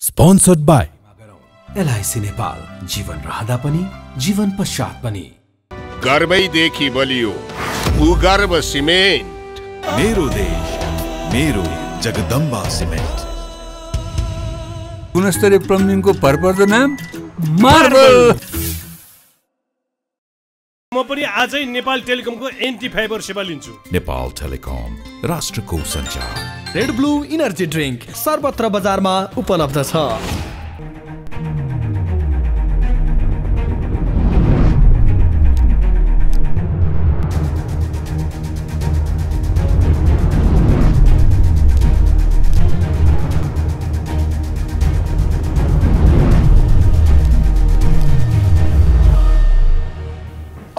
Sponsored by LIC Nepal, जीवन रहँदा पनि जीवन पश्चात पनि। गर्वैदेखि बलियो भूगर्भ सिमेन्ट। मेरो देश मेरो जगदम्बा सिमेन्ट। गुणस्तरीय प्लम्बिङको भरपर्दो नाम मार्बल। म पनि आजै नेपाल टेलिकमको एन्टी फाइबर सेवा लिन्छु। नेपाल टेलिकम, राष्ट्रको सञ्चार। रेड ब्लू इनर्जी ड्रिंक सर्वत्र बजारमा उपलब्ध छ।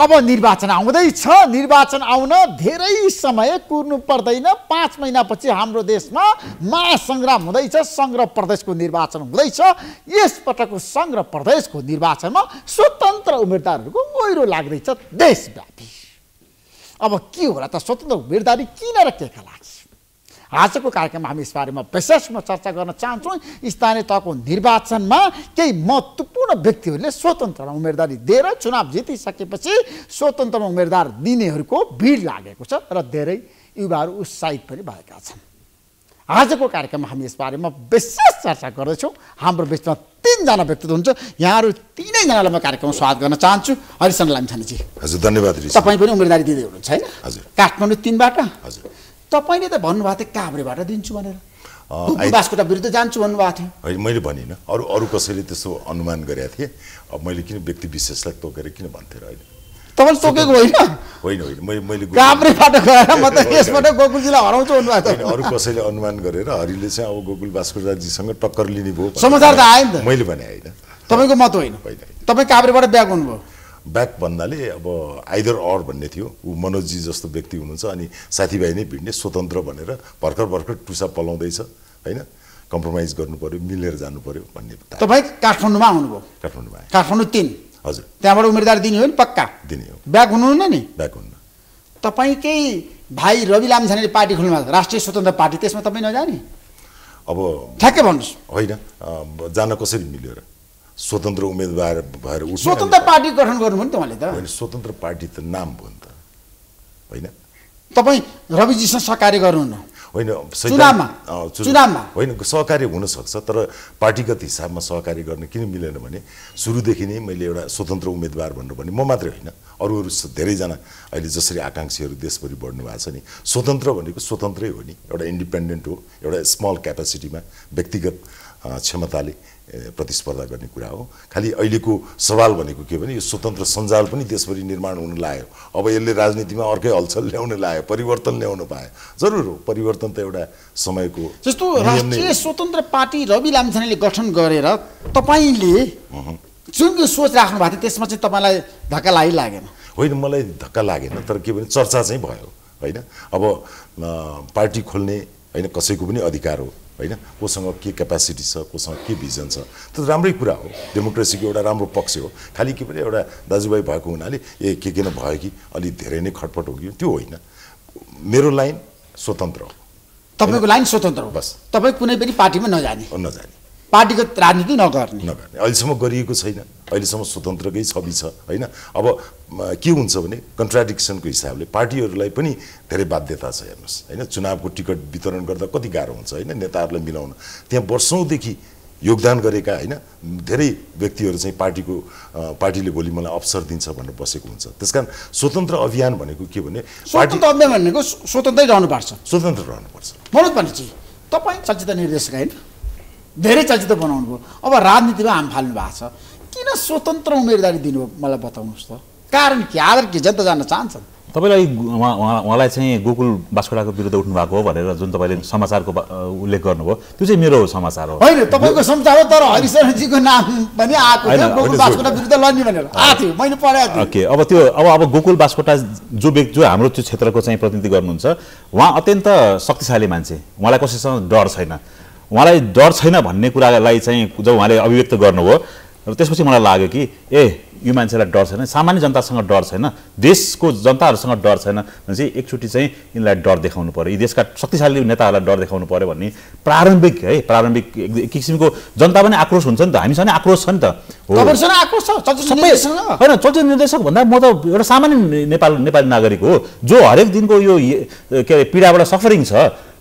अब निर्वाचन आउँदैछ। निर्वाचन आउन धेरै समय कुर्नु पर्दैन। 5 महिनापछि हाम्रो देशमा महासंग्राम हुँदैछ। सङ्घ र प्रदेशको निर्वाचन हुँदैछ। यसपटकको सङ्घ र प्रदेशको निर्वाचनमा स्वतन्त्र उम्मेदवारहरूको गहिरो लाग्दैछ देशव्यापी। अब के होला त स्वतन्त्र उम्मेदवारी किन र के का लागि? आजको कार्यक्रममा हामी यस बारेमा विशेषमा चर्चा गर्न चाहन्छौँ। स्थानीय तहको निर्वाचनमा केही महत्त्वपूर्ण व्यक्तिहरूले स्वतन्त्र उम्मेदवारी दिएर चुनाव जितिसकेपछि स्वतन्त्र उम्मेदवार दिनेहरूको भिड लागेको छ र धेरै युवाहरू उत्साहित पनि भएका छन्। आजको कार्यक्रममा हामी यस बारेमा विशेष चर्चा गर्दैछौँ। हाम्रो बिचमा 3 जना व्यक्ति हुनुहुन्छ। यहाँहरू तीनैजनालाई म कार्यक्रममा स्वागत गर्न चाहन्छु। हरिशन लामिछानेजी, हजुर धन्यवाद। तपाईँ पनि उम्मेदवारी दिँदै हुनुहुन्छ हैन? हजुर। काठमाडौँ 3 बाट। हजुर। तपाईले त भन्नुभएको थियो काभ्रेबाट दिन्छु भनेर, बास्कोटा विरुद्ध जान्छु भन्नुभएको थियो। होइन, मैले भनिनँ। अरू कसैले त्यसो अनुमान गरेका थिए। अब मैले किन व्यक्ति विशेषलाई तोकेर किन भन्थे र? अहिले तपाईले तोकेको होइन? होइन, मैले काभ्रेबाट गएर म त यसबाट गोकुलजीलाई हराउँछु भन्नुभएको थियो। अरू कसैले अनुमान गरेर हरिले चाहिँ अब गोकुल बास्कोटाजीसँग टक्कर लिने भयो समाचार त आयो नि त। मैले भने होइन, तपाईको मत होइन। तपाईँ काभ्रेबाट ब्याक हुनुभयो। ब्याक भन्नाले अब आइदर अर भन्ने थियो। ऊ मनोजजी जस्तो व्यक्ति हुनुहुन्छ अनि साथीभाइ नै भिड्ने स्वतन्त्र भनेर भर्खर टुसा पलाउँदैछ होइन। कम्प्रोमाइज गर्नु पर्यो, मिलेर जानु पर्यो भन्ने। तपाईँ काठमाडौँमा आउनुभयो? काठमाडौँमा आए। काठमाडौँ 3। हजुर। त्यहाँबाट उम्मेदवारी दिने हो नि? पक्का दिने हो। ब्याक हुनुहुन्न नि? ब्याक हुन्न। तपाईँकै भाइ रवि लामिछानेले पार्टी खोल्नु भएको राष्ट्रिय स्वतन्त्र पार्टी, त्यसमा तपाईँ नजाने? अब ठ्याक्कै भन्नुहोस्। होइन, जान कसरी मिल्यो र? स्वतन्त्र उम्मेदवार भएर उठ्नु। स्वतन्त्र पार्टी गठन गर्नुभयो नि तपाईँले त? होइन, स्वतन्त्र पार्टी त नाम भयो नि त, होइन? तपाईँ रविजीसँग सहकार्य गर्नुहुन्न? होइन, चुनावमा होइन, सहकार्य हुनसक्छ तर पार्टीगत हिसाबमा सहकार्य गर्न किन मिलेन भने सुरुदेखि नै मैले एउटा स्वतन्त्र उम्मेदवार भनेर भने म मात्रै होइन, अरू धेरैजना अहिले जसरी आकाङ्क्षीहरू देशभरि बढ्नु भएको छ नि। स्वतन्त्र भनेको स्वतन्त्रै हो नि, एउटा इन्डिपेन्डेन्ट हो, एउटा स्मल क्यापेसिटीमा व्यक्तिगत क्षमताले प्रतिस्पर्धा गर्ने कुरा हो। खालि अहिलेको सवाल भनेको के भने यो स्वतन्त्र सञ्जाल पनि देशभरि निर्माण हुन लाग्यो। अब यसले राजनीतिमा अर्कै हलचल ल्याउन लाग्यो, परिवर्तन ल्याउन पायो। जरुर हो, परिवर्तन त एउटा समयको जस्तो राष्ट्रिय स्वतन्त्र पार्टी रवि लामिछानेले गठन गरेर तपाईँले जुन यो सोच राख्नु भएको थियो त्यसमा चाहिँ तपाईँलाई धक्का लागेन? होइन, मलाई धक्का लागेन, तर के भने चर्चा चाहिँ भयो होइन। अब पार्टी खोल्ने होइन कसैको पनि अधिकार हो होइन। कोसँग के क्यापेसिटी छ, कोसँग के भिजन छ, त राम्रै कुरा हो। डेमोक्रेसीको एउटा राम्रो पक्ष हो। खालि के भने एउटा दाजुभाइ भएको हुनाले के किन भयो कि अलि धेरै नै खटपट हो कि त्यो होइन। मेरो लाइन स्वतन्त्र हो। तपाईँको लाइन स्वतन्त्र हो? बस। तपाईँ कुनै पनि पार्टीमा नजाने? पार्टीगत राजनीति नगर्ने? अहिलेसम्म गरिएको छैन। अहिलेसम्म स्वतन्त्रकै छवि छ होइन। अब के हुन्छ भने कन्ट्राडिक्सनको हिसाबले पार्टीहरूलाई पनि धेरै बाध्यता छ। हेर्नुहोस् होइन, चुनावको टिकट वितरण गर्दा कति गाह्रो हुन्छ होइन नेताहरूलाई मिलाउन। त्यहाँ वर्षौँदेखि योगदान गरेका होइन धेरै व्यक्तिहरू चाहिँ पार्टीले भोलि मलाई अवसर दिन्छ भनेर बसेको हुन्छ। त्यसकारण स्वतन्त्र अभियान भनेको के भने स्वतन्त्र अभियान भनेको स्वतन्त्रै रहनुपर्छ। स्वतन्त्र रहनुपर्छ। मनोज पाण्डेजी, तपाईँ चलचित्र निर्देशक होइन, धेरै चलचित्र बनाउनु भयो, अब राजनीतिमा हाम फाल्नु भएको छ, किन स्वतन्त्र उम्मेदवारी दिनुभयो मलाई बताउनुहोस् त? कारण के? आधार के? जनता जान्न चाहन्छन्। तपाईँलाई उहाँलाई चाहिँ गोकुल बास्कोटाको विरुद्ध उठ्नु भएको हो भनेर जुन तपाईँले समाचारको उल्लेख गर्नुभयो त्यो चाहिँ मेरो समाचार हो। होइन, तपाईँको समाचार हो, तर हरिशरणजीको नाम पनि आएको थियो गोकुल बास्कोटा विरुद्ध लड्ने भनेर आएको थियो, मैले पढेको थिएँ। ओके, अब त्यो अब गोकुल बास्कोटा जो हाम्रो त्यो क्षेत्रको चाहिँ प्रतिनिधि गर्नुहुन्छ, उहाँ अत्यन्त शक्तिशाली मान्छे। उहाँलाई कसैसँग डर छैन। उहाँलाई डर छैन भन्ने कुरालाई चाहिँ जब उहाँले अभिव्यक्त गर्नुभयो र त्यसपछि मलाई लाग्यो कि यो मान्छेलाई डर छैन, सामान्य जनतासँग डर छैन, देशको जनताहरूसँग डर छैन भने चाहिँ एकचोटि चाहिँ यिनलाई डर देखाउनु पर्यो, यी देशका शक्तिशाली नेताहरूलाई डर देखाउनु पर्यो भन्ने प्रारम्भिक एक किसिमको जनता पनि आक्रोश हुन्छ नि त, हामीसँग नि आक्रोश छ नि त। होइन, चलचित्र निर्देशक भन्दा म त एउटा सामान्य नेपाली नागरिक हो जो हरेक दिनको यो के अरे पीडाबाट सफरिङ छ।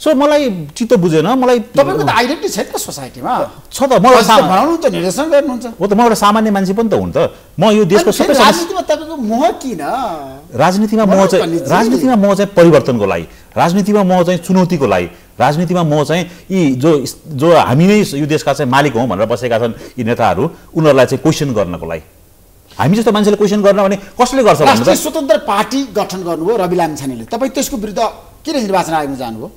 सो मलाई चित्त बुझेन, मलाई तपाईको त आइडेन्टिटी छ त सोसाइटीमा छ त, म बनाउनु त निर्देशन गर्नुहुन्छ हो त, म एउटा सामान्य मान्छे पनि त हुन् त। म यो देशको सबै राजनीतिमा तपाईको मोह किन? राजनीतिमा मोह चाहिँ परिवर्तनको लागि, राजनीतिमा मोह चाहिँ चुनौतीको लागि, राजनीतिमा मोह चाहिँ यी जो हामी नै यो देशका चाहिँ मालिक हौँ भनेर बसेका छन् यी नेताहरू, उनीहरूलाई चाहिँ क्वेसन गर्नको लागि। हामी जस्तो मान्छेले क्वेसन गर्न भने कसले गर्छ भन्नु त? राष्ट्रिय स्वतन्त्र पार्टी गठन गर्नुभयो रवि लामिछानेले, तपाईँ त्यसको विरुद्ध किन निर्वाचन आयोगमा जानुभयो?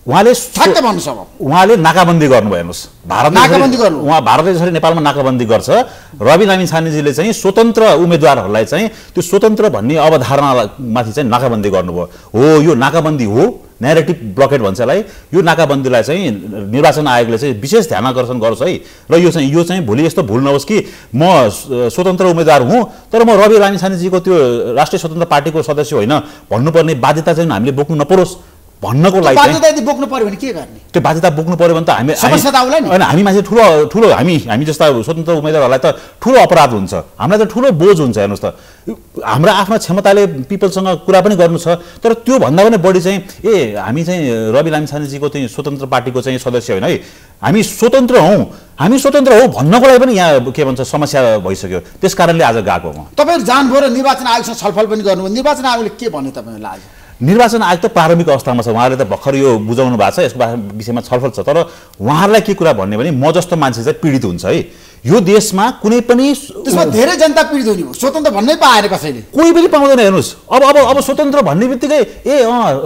उहाँले नाकाबन्दी गर्नुभयो। हेर्नुहोस्, भारतले जसरी नेपालमा नाकाबन्दी गर्छ, रवि लामिछानेजीले चाहिँ स्वतन्त्र उम्मेदवारहरूलाई चाहिँ त्यो स्वतन्त्र भन्ने अवधारणामाथि चाहिँ नाकाबन्दी गर्नुभयो। हो, यो नाकाबन्दी हो, न्यारेटिभ ब्लकेट भन्छ यसलाई। यो नाकाबन्दीलाई चाहिँ निर्वाचन आयोगले चाहिँ विशेष ध्यान आकर्षण गर्छ है। र यो चाहिँ भोलि यस्तो भुल नहोस् कि म स्वतन्त्र उम्मेदवार हुँ तर म रवि लामिछानेजीको त्यो राष्ट्रिय स्वतन्त्र पार्टीको सदस्य होइन भन्नुपर्ने बाध्यता चाहिँ हामीले बोक्नु नपरोस् भन्नको लागि बाध्यता यदि बोक्नु पर्यो भने के गर्ने? त्यो बाध्यता बोक्नु पर्यो भने त हामी मान्छे ठुलो हामी जस्ता स्वतन्त्र उम्मेदवारहरूलाई त ठुलो अपराध हुन्छ, हामीलाई त ठुलो बोझ हुन्छ। हेर्नुहोस् त, हाम्रो आफ्नो क्षमताले पिपलसँग कुरा पनि गर्नु छ, तर त्यो भन्दा पनि बढी चाहिँ हामी चाहिँ रवि लामिछानेजीको चाहिँ स्वतन्त्र पार्टीको चाहिँ सदस्य होइन है, हामी स्वतन्त्र हौँ भन्नको लागि पनि यहाँ के भन्छ समस्या भइसक्यो। त्यस कारणले आज गएको म। तपाईहरु जानुभयो र निर्वाचन आयोगसँग छलफल पनि गर्नुभयो, निर्वाचन आयोगले के भन्यो तपाईहरुलाई? आज निर्वाचन आयोग त प्रारम्भिक अवस्थामा छ, उहाँले त भर्खर यो बुझाउनु भएको छ, यसको विषयमा छलफल छ। तर उहाँहरूलाई के कुरा भन्ने भने म जस्तो मान्छे चाहिँ पीडित हुन्छ है यो देशमा, कुनै पनि त्यसमा धेरै जनता पीडित हुने हो, स्वतन्त्र भन्नै पाएन कसैले, कोही पनि पाउँदैन। हेर्नुहोस्, अब स्वतन्त्र भन्ने बित्तिकै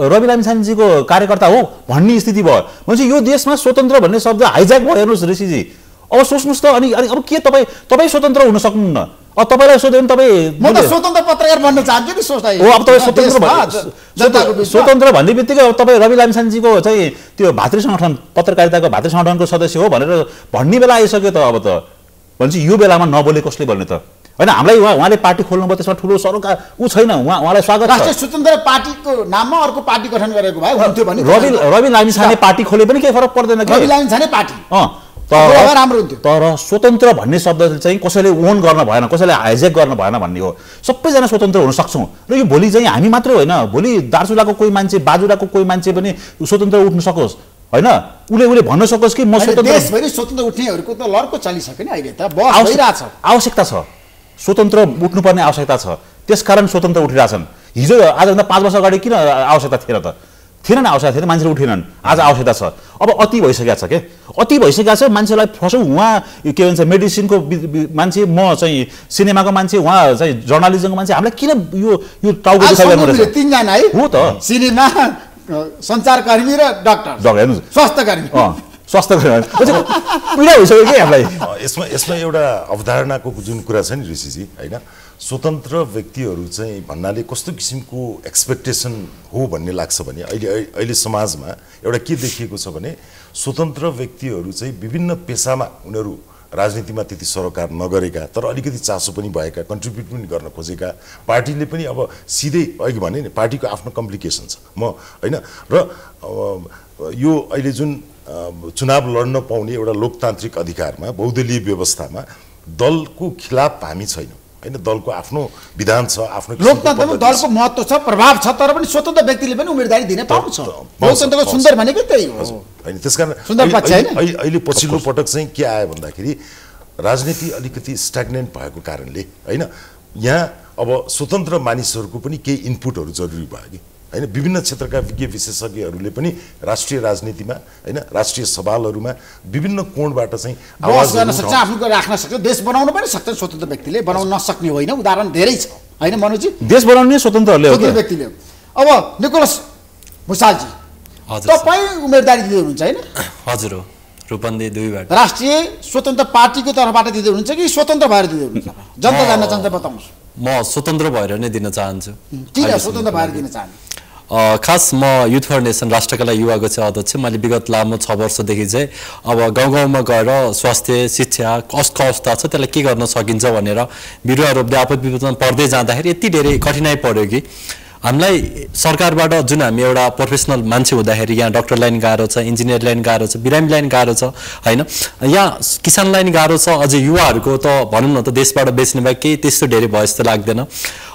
रवि लामिछानेजीको कार्यकर्ता हो भन्ने स्थिति भयो भनेपछि यो देशमा स्वतन्त्र भन्ने शब्द हाइज्याक भयो। हेर्नुहोस् ऋषिजी, अब सोच्नुहोस् त, अनि अब के तपाईँ स्वतन्त्र हुन सक्नुहुन्न? अब तपाईँलाई सोध्यो भने तपाईँ म त स्वतन्त्र पत्रकार बन्न चाहन्छु नि सोच्दा हो। अब तपाईँ स्वतन्त्र भन्ने बित्तिकै अब तपाईँ रवि लामिछानेजीको चाहिँ त्यो भातृ सङ्गठन पत्रकारिताको भातृ सङ्गठनको सदस्य हो भनेर भन्ने बेला आइसक्यो त। अब त भनेपछि यो बेलामा नबोले कसले बोल्ने त? होइन, हामीलाई उहाँले पार्टी खोल्नुभयो, त्यसमा ठुलो सरोकार छैन, उहाँलाई स्वागत छ। राष्ट्रिय स्वतन्त्र पार्टीको नाममा अर्को पार्टी गठन गरेको भए हुन्थ्यो भने रवि लामिछाने पार्टी खोले पनि केही फरक पर्दैन। रवि लामिछाने पार्टी तर स्वतन्त्र भन्ने शब्द चाहिँ कसैले ओन गर्न भएन, कसैले हाइजेक गर्न भएन भन्ने हो। सबैजना स्वतन्त्र हुन सक्छौँ र यो भोलि चाहिँ हामी मात्रै होइन, भोलि दार्चुलाको कोही मान्छे, बाजुराको कोही मान्छे पनि स्वतन्त्र उठ्न सकोस् होइन, उसले भन्न सकोस् कि म स्वतन्त्र। देशभरि स्वतन्त्र उठ्नेहरूको त लड्को चलिसक्यो नि, अहिले त बहस भइरहेछ। आवश्यकता छ, स्वतन्त्र उठ्नुपर्ने आवश्यकता छ, त्यसकारण स्वतन्त्र उठिरहेछन्। हिजो आजभन्दा 5 वर्ष अगाडि किन आवश्यकता थिएन आवश्यकता थिएन, मान्छेले उठेनन्, आज आवश्यकता छ। अब अति भइसकेको छ, अति भइसकेको छ, मान्छेलाई फसौँ। उहाँ के भन्छ मेडिसिनको मान्छे, म चाहिँ सिनेमाको मान्छे, उहाँ चाहिँ जर्नलिजमको मान्छे, हामीलाई किन यो टाउको दुखाइ गर्नु रहेछ? 3 जना है हो त, सिनेमा, सञ्चारकर्मी र डाक्टर, स्वास्थ्यकर्मी पीडा भइसक्यो कि हामीलाई। यसमा एउटा अवधारणाको जुन कुरा छ नि ऋषिजी, होइन, स्वतन्त्र व्यक्तिहरू चाहिँ भन्नाले कस्तो किसिमको एक्सपेक्टेसन हो भन्ने लाग्छ भने अहिले समाजमा एउटा के देखिएको छ भने स्वतन्त्र व्यक्तिहरू चाहिँ विभिन्न पेसामा उनीहरू राजनीतिमा त्यति सरोकार नगरेका तर अलिकति चासो पनि भएका, कन्ट्रिब्युट पनि गर्न खोजेका, पार्टीले पनि अब सिधै अघि भने नि पार्टीको आफ्नो कम्प्लिकेसन छ होइन। र यो अहिले जुन चुनाव लड्न पाउने एउटा लोकतान्त्रिक अधिकारमा, बहुदलीय व्यवस्थामा दलको खिलाफ हामी छैनौँ होइन, दलको आफ्नो विधान छ, आफ्नो लोकतन्त्रमा दलको महत्त्व छ, प्रभाव छ, तर पनि स्वतन्त्र व्यक्तिले पनि उम्मेदवारी दिन पाउँछ। लोकतन्त्रको सुन्दर भनेको त्यही हो होइन। त्यसकारण अहिले पछिल्लो पटक चाहिँ के आयो भन्दाखेरि राजनीति अलिकति स्ट्याग्नेन्ट भएको कारणले होइन, यहाँ अब स्वतन्त्र मानिसहरूको पनि केही इनपुटहरू जरुरी भयो कि होइन। विभिन्न क्षेत्रका विज्ञ विशेषज्ञहरूले पनि राष्ट्रिय राजनीतिमा होइन, राष्ट्रिय सवालहरूमा विभिन्न कोणबाट चाहिँ आवाज गर्न सक्छ, आफ्नो राख्न सक्छ, देश बनाउन पनि सक्छ। स्वतन्त्र व्यक्तिले बनाउन नसक्ने होइन, उदाहरण धेरै छ होइन मनोजी। देश बनाउने स्वतन्त्रहरूले हो, स्वतन्त्र व्यक्तिले। अब निकोलस भुसालजी, तपाईँ उम्मेदवारी दिँदै हुनुहुन्छ होइन? हजुर हो, रूपन्देही 2बाट। राष्ट्रिय स्वतन्त्र पार्टीको तर्फबाट दिँदै हुनुहुन्छ कि स्वतन्त्र भएर दिँदै हुनुहुन्छ? जनता जान्न चाहन्छ, बताउनुहोस्। म स्वतन्त्र भएर नै दिन चाहन्छु। किन स्वतन्त्र भएर दिन चाहन्छु? खास म युथ फर नेसन राष्ट्रकला युवाको चाहिँ अध्यक्ष। मैले विगत लामो 6 वर्षदेखि चाहिँ अब गाउँ गाउँमा गएर स्वास्थ्य शिक्षा कस्तो अवस्था छ त्यसलाई के गर्न सकिन्छ भनेर बिरुवा रोप्दै आपद विपदमा पर्दै जाँदाखेरि यति धेरै कठिनाइ पर्यो कि हामीलाई सरकारबाट जुन हामी एउटा प्रोफेसनल मान्छे हुँदाखेरि यहाँ डाक्टर लाइन गाह्रो छ, इन्जिनियर लाइन गाह्रो छ, बिरामी लाइन गाह्रो छ हैन, यहाँ किसान लाइन गाह्रो छ, अझै युवाहरूको त भनौँ न त देशबाट बेच्ने भए केही त्यस्तो धेरै भयो जस्तो लाग्दैन।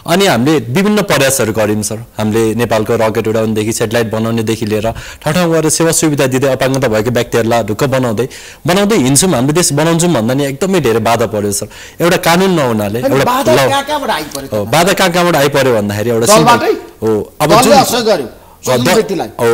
अनि हामीले विभिन्न प्रयासहरू गऱ्यौँ सर। हामीले नेपालको रकेट उडाउनेदेखि सेटेलाइट बनाउनेदेखि लिएर ठाउँ ठाउँ गएर सेवा सुविधा दिँदै अपाङ्गता भएको व्यक्तिहरूलाई ढुक्क बनाउँदै हिँड्छौँ। हाम्रो देश बनाउँछौँ भन्दा नि एकदमै धेरै बाधा पर्यो सर। एउटा कानुन नहुनाले एउटा बाधा कहाँबाट आइपर्यो भन्दाखेरि एउटा अब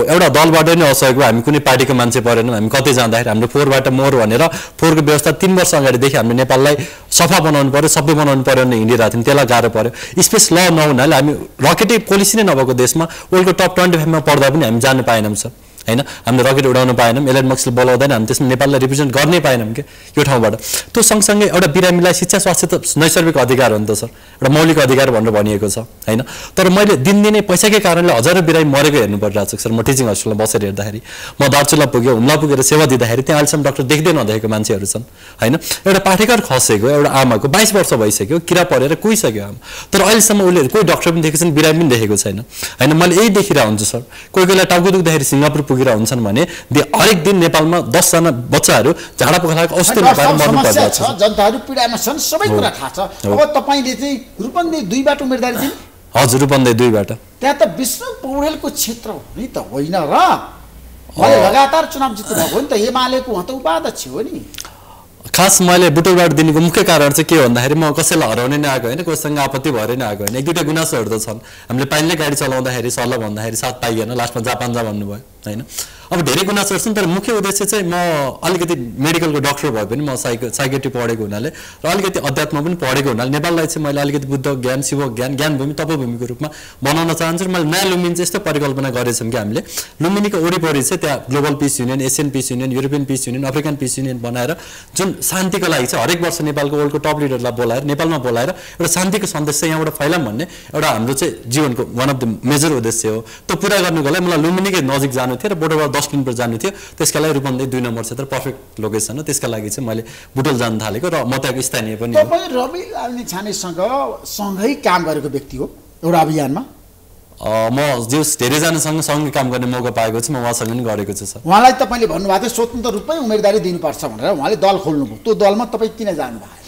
एउटा दलबाट नै असहयोग भयो। हामी कुनै पार्टीको मान्छे परेनौँ। हामी कतै जाँदाखेरि हाम्रो फोहोरबाट मोर भनेर फोहोरको व्यवस्था 3 वर्ष अगाडिदेखि हामीले नेपाललाई सफा बनाउनु पर्यो, सबै बनाउनु पर्यो भने हिँडिरहेको थियौँ। त्यसलाई गाह्रो पर्यो। स्पेस ल नहुनाले हामी रकेटै पोलिसी नै नभएको देशमा वर्ल्डको टप 25मा पर्दा पनि हामी जानु पाएनौँ सर हैन। हामीले रकेट उडाउन पाएनौँ। एलन मस्कले बोलाउँदैन हामी त्यसमा नेपाललाई रिप्रेजेन्ट गर्नै पाएनौँ के यो ठाउँबाट। त्यो सँगसँगै एउटा बिरामीलाई शिक्षा स्वास्थ्य त नैसर्गिक अधिकार हो नि त सर, एउटा मौलिक अधिकार भनेर भनिएको छ हैन। तर मैले दिनदिनै पैसाकै कारणले हजारौँ बिरामी मरेको हेर्नु परिरहेको छ सर। म टिचिङ हस्पिटलमा बसेर हेर्दाखेरि म दार्चुला पुग्यो, हुम्ला पुगेर सेवा दिँदाखेरि त्यहाँ अहिलेसम्म डाक्टर देख्दै नदेखेको मान्छेहरू छन् हैन। एउटा पाठेघर खसेको एउटा आमाको 22 वर्ष भइसक्यो, किरा परेर कुहिसक्यो आमा, तर अहिलेसम्म उसले कोही डाक्टर पनि देखेको छैन, बिरामी पनि देखेको छैन हैन। मैले यही देखिरहेको हुन्छु सर। कोही कोहीलाई टाउको दुख्दाखेरि सिङ्गापुर पुगेर हुन्छन् भने हरेक दिन नेपालमा 10 जना बच्चाहरू झाडा पखालाको अवस्था नपाएर मर्नु पर्छ। जनताहरू पीडामा छन्, सबै कुरा थाहा छ। अब तपाईले चाहिँ रूपन्देही 2 बाट उम्मेदवारी दिनु? हजुर, रूपन्देही 2 बाट। त्यहाँ त विष्णु पौडेलको क्षेत्र हो नि त होइन र? मैले लगातार चुनाव जित्नु भएको हो नि त, एमालेको उहाँ त उपाध्यक्ष हो नि। खास मैले बुटोलबाट दिनुको मुख्य कारण चाहिँ के हो भन्दाखेरि म कसैलाई हराउने नै आएको होइन, कोसँग आपत्ति भएर नै आएको होइन। 1-2टा गुनासोहरू त छन्। हामीले पाइने गाडी चलाउँदाखेरि सल्लाह भन्दाखेरि साथ पाइएन, लास्टमा जापान जा भन्नुभयो हैन। अब धेरै गुनासोहरू छन्, तर मुख्य उद्देश्य चाहिँ म अलिकति मेडिकलको डाक्टर भए पनि म साइकेट्री पढेको हुनाले र अलिकति अध्यात्म पनि पढेको हुनाले नेपाललाई चाहिँ मैले अलिकति बुद्ध ज्ञान, शिव ज्ञान, ज्ञानभूमि, तपभूमिको रूपमा बनाउन चाहन्छु। मैले नयाँ लुम्बिनी चाहिँ यस्तो परिकल्पना गरेछौँ कि हामीले लुम्बिनीको वरिपरि चाहिँ त्यहाँ global peace union, Asian peace union, European peace union, African peace union बनाएर जुन शान्तिको लागि चाहिँ हरेक वर्ष नेपालको वर्ल्डको टप लिडरलाई बोलाएर नेपालमा बोलाएर एउटा शान्तिको सन्देश चाहिँ यहाँबाट फैलाऊँ भन्ने एउटा हाम्रो चाहिँ जीवनको वान अफ द मेजर उद्देश्य हो। त्यो पुरा गर्नुको लागि मलाई लुम्बिनीकै नजिक जानु थियो र बोर्डरबाट 10 किलोमिटर जानु थियो। त्यसका लागि रूपन्देही 2 नम्बर क्षेत्र पर्फेक्ट लोकेसन हो। त्यसका लागि चाहिँ मैले बुटोल जान थालेको र म त्यहाँको स्थानीय पनि हो। तपाईँ रवि लामिछानेसँग सँगै काम गरेको व्यक्ति हो एउटा अभियानमा? म धेरैजनासँग सँगै काम गर्ने मौका पाएको छु। म उहाँसँग पनि गरेको छु सर। उहाँलाई तपाईँले भन्नुभएको थियो स्वतन्त्र रूपमै उम्मेदवारी दिनुपर्छ भनेर, उहाँले दल खोल्नुभयो। त्यो दलमा तपाईँ किन जानु भयो?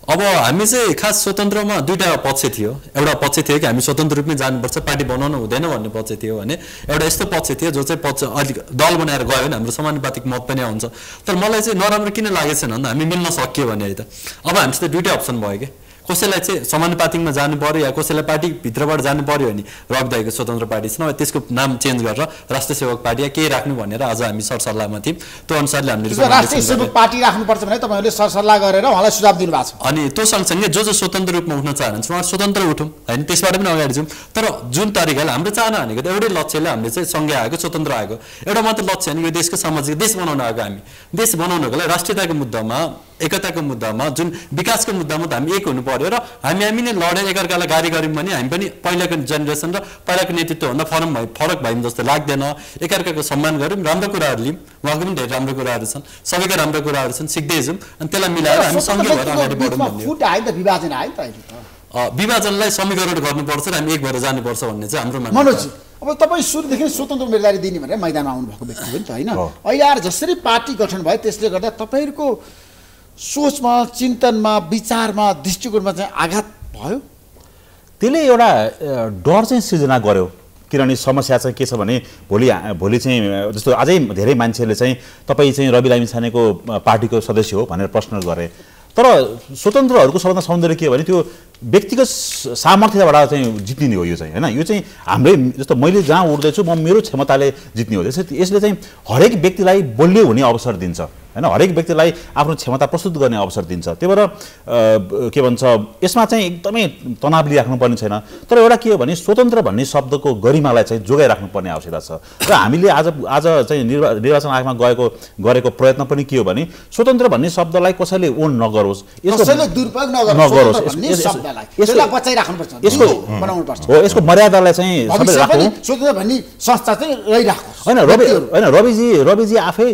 अब हामी चाहिँ खास स्वतन्त्रमा 2टा पक्ष थियो। एउटा पक्ष थियो कि हामी स्वतन्त्र रूपमै जानुपर्छ, पार्टी बनाउनु हुँदैन भन्ने पक्ष थियो भने एउटा यस्तो पक्ष थियो जो चाहिँ पक्ष अलिक दल बनाएर गयो भने हाम्रो समानुपातिक मत पनि आउँछ। तर मलाई चाहिँ नराम्रो किन लागेको छैन भन्दा हामी मिल्न सकियो भने है त अब हामीसित 2टै अप्सन भयो कि कसैलाई चाहिँ समानुपातिकमा जानु पर्यो या कसैलाई पार्टीभित्रबाट जानु पर्यो भने रगदाईको स्वतन्त्र पार्टी छ, नभए त्यसको नाम चेन्ज गरेर राष्ट्रिय सेवक पार्टी या केही राख्नु भनेर आज हामी सरसल्लाहमा थियौँ। त्यो अनुसारले हामीले राष्ट्रिय सेवक पार्टी राख्नुपर्छ भने तपाईँहरूले सरसल्लाह गरेर उहाँलाई सुझाव दिनुभएको छ। अनि त्यो सँगसँगै जो स्वतन्त्र रूपमा उठ्न चाहनुहुन्छ उहाँहरू स्वतन्त्र उठौँ होइन, त्यसबाट पनि अगाडि जाउँ। तर जुन तरिकाले हाम्रो चाहना भनेको त एउटै लक्ष्यले हामीले चाहिँ सँगै आएको स्वतन्त्र आएको एउटा मात्र लक्ष्य होइन, यो देशको सामाजिक देश बनाउन आएको हामी। देश बनाउनको लागि राष्ट्रियताको मुद्दामा, एकताको मुद्दामा, जुन विकासको मुद्दामा त हामी एक हुनु पर्यो र हामी नै लडेर एकअर्कालाई गाली गऱ्यौँ भने हामी पनि पहिलाको जेनेरेसन र पहिलाको नेतृत्वभन्दा फरक भयौँ जस्तो लाग्दैन। एकअर्काको सम्मान गऱ्यौँ, राम्रो कुराहरू लियौँ, उहाँको पनि धेरै राम्रो कुराहरू छन्, सबैका राम्रो कुराहरू छन्, सिक्दै जाउँ अनि त्यसलाई मिलाएर हामी सँगै भएर अगाडि बढौँ भन्ने। विभाजनलाई समीकरण गर्नुपर्छ र हामी एक भएर जानुपर्छ भन्ने चाहिँ हाम्रो मान्यता। मनोज, अब तपाईँ सुरुदेखि स्वतन्त्र उम्मेदवारी दिने भनेर मैदानमा आउनुभएको व्यक्ति हो नि त होइन? अहिले आएर जसरी पार्टी गठन भयो त्यसले गर्दा तपाईँहरूको सोचमा, चिन्तनमा, विचारमा, दृष्टिकोणमा चाहिँ आघात भयो? त्यसले एउटा डर चाहिँ सृजना गर्यो। किनभने समस्या चाहिँ के छ भने भोलि चाहिँ जस्तो अझै धेरै मान्छेहरूले चाहिँ तपाईँ चाहिँ रवि लामिछानेको पार्टीको सदस्य हो भनेर प्रश्न गरे। तर स्वतन्त्रहरूको सबभन्दा सौन्दर्य के हो भने त्यो व्यक्तिगत सामर्थ्यबाट चाहिँ जित्ने हो। यो चाहिँ होइन, यो चाहिँ हाम्रै जस्तो मैले जहाँ उठ्दैछु म मेरो क्षमताले जित्ने हो। यसले चाहिँ हरेक व्यक्तिलाई बलियो हुने अवसर दिन्छ। हैन हरेक व्यक्तिलाई आफ्नो क्षमता प्रस्तुत गर्ने अवसर दिन्छ त्यही भएर के भन्छ यसमा चाहिँ एकदमै तनाव लिइराख्नुपर्ने छैन तर एउटा के हो भने स्वतन्त्र भन्ने शब्दको गरिमालाई चाहिँ जोगाइराख्नुपर्ने आवश्यकता छ र हामीले आज चाहिँ निर्वाचन आयोगमा गरेको प्रयत्न पनि के हो भने स्वतन्त्र भन्ने शब्दलाई कसैले ओन नगरोस् कसैले दुरुपयोग नगरोस् भन्ने शब्दलाई त्यसलाई बचाइराख्नुपर्छ यसको बनाउनुपर्छ हो यसको मर्यादालाई चाहिँ सबैले राखौँ स्वतन्त्र भन्ने संस्था चाहिँ रहिराखोस् हैन रविजी आफै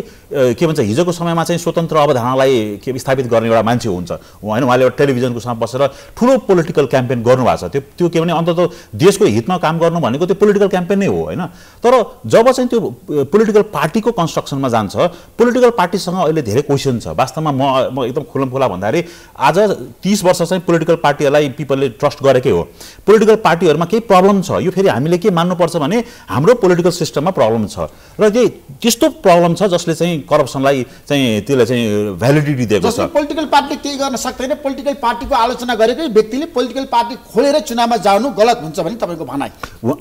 के भन्छ हिजोको समयमा चाहिँ स्वतन्त्र अवधारणालाई के स्थापित गर्ने एउटा मान्छे हुन्छ हैन उहाँले एउटा टेलिभिजनको सामु बसेर ठुलो पोलिटिकल क्याम्पेन गर्नुभएको छ त्यो के भने अन्तत देशको हितमा काम गर्नु भनेको त्यो पोलिटिकल क्याम्पेन नै हो हैन तर जब चाहिँ त्यो पोलिटिकल पार्टीको कन्स्ट्रक्सनमा जान्छ पोलिटिकल पार्टीसँग अहिले धेरै क्वेसन छ वास्तवमा म एकदम खुलमखुला भन्दाखेरि आज 30 वर्ष चाहिँ पोलिटिकल पार्टीहरूलाई पिपलले ट्रस्ट गरेकै हो पोलिटिकल पार्टीहरुमा केही प्रब्लम छ यो फेरि हामीले के मान्नुपर्छ भने हाम्रो पोलिटिकल सिस्टममा प्रब्लम छ र त्यस्तो प्रब्लम छ जसले चाहिँ करप्सनलाई चाहिँ त्यसले चाहिँ भ्यालिडिटी दिएको छ पोलिटिकल पार्टीले केही गर्न सक्दैन पोलिटिकल पार्टीको आलोचना गरेकै व्यक्तिले पोलिटिकल पार्टी खोलेर चुनावमा जानु गलत हुन्छ भने तपाईको भनाइ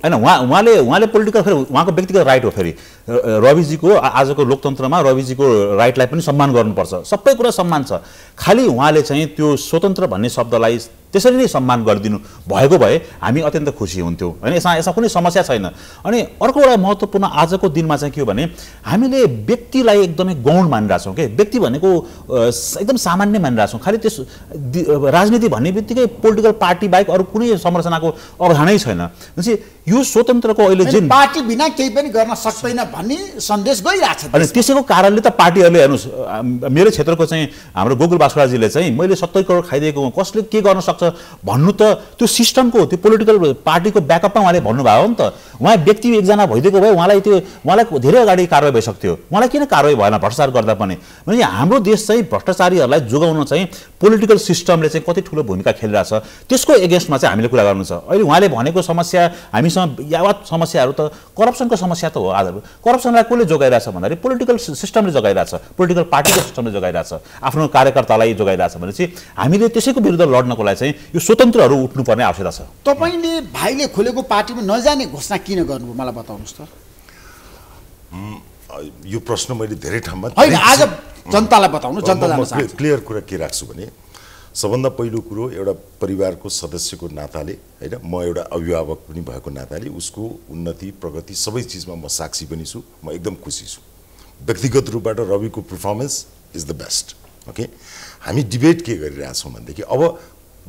हैन उहाँले पोलिटिकल फेरि उहाँको व्यक्तिगत राइट हो फेरि रविजीको आजको लोकतन्त्रमा रविजीको राइटलाई पनि सम्मान गर्नुपर्छ सबै कुरा सम्मान छ खाली उहाँले चाहिँ त्यो स्वतन्त्र भन्ने शब्दलाई त्यसरी नै सम्मान गरिदिनु भएको भए हामी अत्यन्त खुसी हुन्थ्यौं हैन यसमा कुनै समस्या छैन अनि अर्को एउटा महत्त्वपूर्ण आजको दिनमा चाहिँ के हो भने हामीले व्यक्तिलाई एकदमै गौण मानिरहेछौं के व्यक्ति भनेको एकदम सामान्य मानिरहेछौं खाली त्यस राजनीति भन्ने बित्तिकै पोलिटिकल पार्टी बाहेक अरु कुनै संरचनाको अवधारणै छैन भनेपछि यो स्वतन्त्रको अहिले जुन पार्टी बिना केही पनि गर्न सक्दैन भन्ने सन्देश गइराछ अनि त्यसैको कारणले त पार्टीहरुले हेर्नुस् मेरो क्षेत्रको चाहिँ हाम्रो गोकुल बास्कोराजीले चाहिँ मैले 70 करोड खाइदिएको कसले के गर्न सक्छ भन्नु त त्यो सिस्टमको त्यो पोलिटिकल पार्टीको ब्याकअपमा उहाँले भन्नुभयो नि त उहाँ व्यक्ति एकजना भइदिएको भए उहाँलाई धेरै अगाडि कारबाही भइसक्थ्यो उहाँलाई किन कारबाही भएन भ्रष्टाचार गर्दा पनि भने हाम्रो देश चाहिँ भ्रष्टाचारीहरूलाई जोगाउन चाहिँ पोलिटिकल सिस्टमले चाहिँ कति ठूलो भूमिका खेलिरहेछ त्यसको एगेन्स्टमा चाहिँ हामीले कुरा गर्नु छ अहिले उहाँले भनेको समस्या हामीसँग यावत समस्याहरू त करप्सनको समस्या त हो आधार करप्सनलाई कसले जोगाइरहेछ भन्दाखेरि पोलिटिकल सिस्टमले जोगाइरहेछ पोलिटिकल पार्टीको सिस्टमले जोगाइरहेछ आफ्नो कार्यकर्तालाई जोगाइरहेछ भनेपछि हामीले त्यसैको विरुद्ध लड्नको लागि चाहिँ यो स्वतन्त्रहरू उठ्नुपर्ने आवश्यकता छ तपाईले भाइले खोलेको पार्टीमा नजाने घोषणा किन गर्नुभयो मलाई बताउनुस् त यो प्रश्न मैले धेरै ठाउँमा हैन आज जनतालाई बताउनु जनतालाई क्लियर कुरा के राख्छु भने सबभन्दा पहिलो कुरो एउटा परिवारको सदस्यको नाताले हैन म एउटा अभिभावक पनि भएको नाताले उसको उन्नति प्रगति सबै चीजमा म साक्षी पनि छु म एकदम खुसी छु व्यक्तिगत रूपबाट रविको performance is the best okay हामी डिबेट के गरिरहेका छौं भन्देखि अब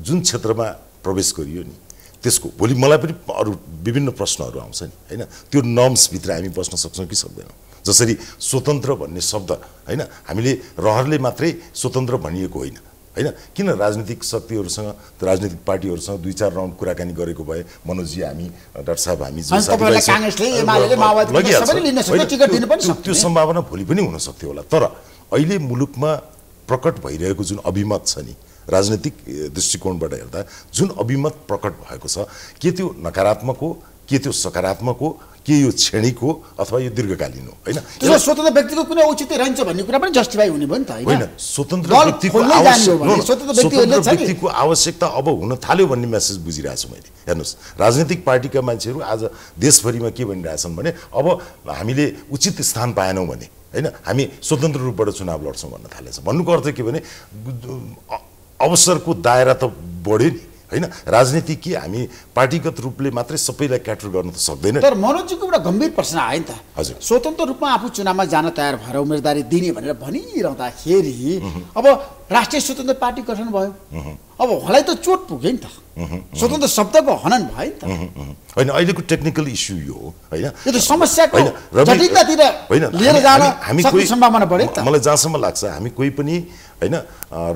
जुन क्षेत्रमा प्रवेश गरियो नि त्यसको भोलि मलाई पनि अरु विभिन्न प्रश्नहरू आउँछ नि हैन त्यो नर्म्स भित्र हामी बस्न सक्छौं कि सक्दैनौं जसरी स्वतन्त्र भन्ने शब्द हैन हामीले रहरले मात्रै स्वतन्त्र भनिएको होइन हैन किन राजनीतिक शक्तिहरुसँग राजनीतिक पार्टीहरुसँग दुई चार राउन्ड कुराकानी गरेको भए मनोजी हामी डाक्टर साहब हामी जो तपाईलाई कांग्रेसले एमालेले माओवादीले सबैले लिन सक्छ टिकट दिन पनि सक्छ त्यो सम्भावना भोलि पनि हुन सक्थ्यो होला तर अहिले मुलुकमा प्रकट भइरहेको जुन अभिमत छ नि राजनीतिक दृष्टिकोणबाट हेर्दा जुन अभिमत प्रकट भएको छ के त्यो नकारात्मक हो के त्यो सकारात्मक हो के यो क्षणिक हो अथवा यो दीर्घकालीन हो हैन त्यसो स्वतन्त्र व्यक्तिको कुनै औचित्य रहन्छ भन्ने कुरा पनि जस्टिफाई हुने भयो नि त हैन स्वतन्त्र व्यक्तिको आवश्यकता अब हुन थाल्यो भन्ने मेसेज बुझिरहेछु मैले हेर्नुस् राजनीतिक पार्टीका मान्छेहरू आज देशभरिमा के भनिरहेछन् भने अब हामीले उचित स्थान पाएनौं भने हैन हामी स्वतन्त्र रूपबाट चुनाव लड्छौं भन्न थालेछ भन्नुको अर्थ के भने अवसरको दायरा त बढ्यो नि हैन राजनीति के हामी पार्टीगत रूपले मात्रै सबैलाई क्याटर गर्न त सक्दैन तर मनोजीको एउटा गम्भीर प्रश्न आयो नि त हजुर स्वतन्त्र रूपमा आफू चुनावमा जान तयार भएर उम्मेदवारी दिने भनेर भनिरहँदाखेरि अब राष्ट्रिय स्वतन्त्र पार्टी गठन भयो अब उहाँलाई त चोट पुग्यो नि त स्वतन्त्र शब्दको हनन भयो नि त हैन अहिलेको टेक्निकल इस्यु यो हो हैन यो त समस्याको जटिलतातिर लिएर जान सक्ने सम्भावना बढ्यो नि त मलाई जहाँसम्म लाग्छ हामी कोही पनि हैन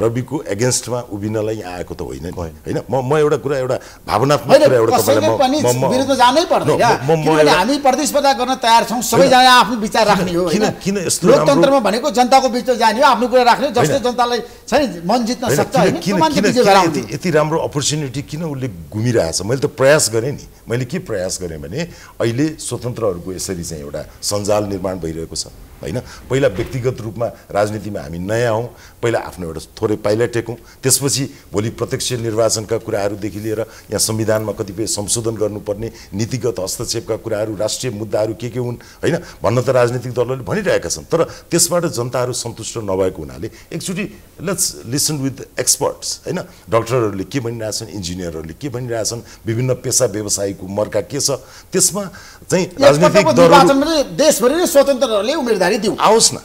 रविको एगेन्स्टमा उभिनलाई आएको त होइन हैन म एउटा कुरा एउटा भावनात्मक कुरा एउटा तपाईलाई म विरुद्ध जानै पर्दैन किनभने हामी प्रतिस्पर्धा गर्न तयार छौं सबैजना आफ्नो विचार राख्ने हो हैन किन यस्तो लोकतन्त्रमा भनेको जनताको बीचमा जाने हो आफ्नो कुरा राख्ने जसले जनतालाई छैन मन जित्न सक्छ हैन त्यो मान्छे विजय गराउँछ यति राम्रो अपर्च्युनिटी किन उले घुमिरहेछ मैले त प्रयास गरे नि मैले के प्रयास गरेँ भने अहिले स्वतन्त्रहरूको यसरी चाहिँ एउटा सञ्जाल निर्माण भइरहेको छ हैन। पहिला व्यक्तिगत रूपमा राजनीतिमा हामी नयाँ हौँ, पहिला आफ्नो एउटा थोरै पाइला टेकौँ, त्यसपछि भोलि प्रत्यक्ष निर्वाचनका कुराहरूदेखि लिएर यहाँ संविधानमा कतिपय संशोधन गर्नुपर्ने नीतिगत हस्तक्षेपका कुराहरू, राष्ट्रिय मुद्दाहरू के हुन् हैन भन्न त राजनीतिक दलहरूले भनिरहेका छन्, तर त्यसबाट जनताहरू सन्तुष्ट नभएको हुनाले एकचोटि लेट्स लिसन विथ एक्सपर्ट्स हैन। डाक्टरहरूले के भनिरहेछन्, इन्जिनियरहरूले के भनिरहेछन्, विभिन्न पेसा व्यवसायीको मर्का के छ, त्यसमा चाहिँ राजनीतिक दलहरू देशभरि नै स्वतन्त्रहरूले उम्मेदवारी दिउँ आओस् न,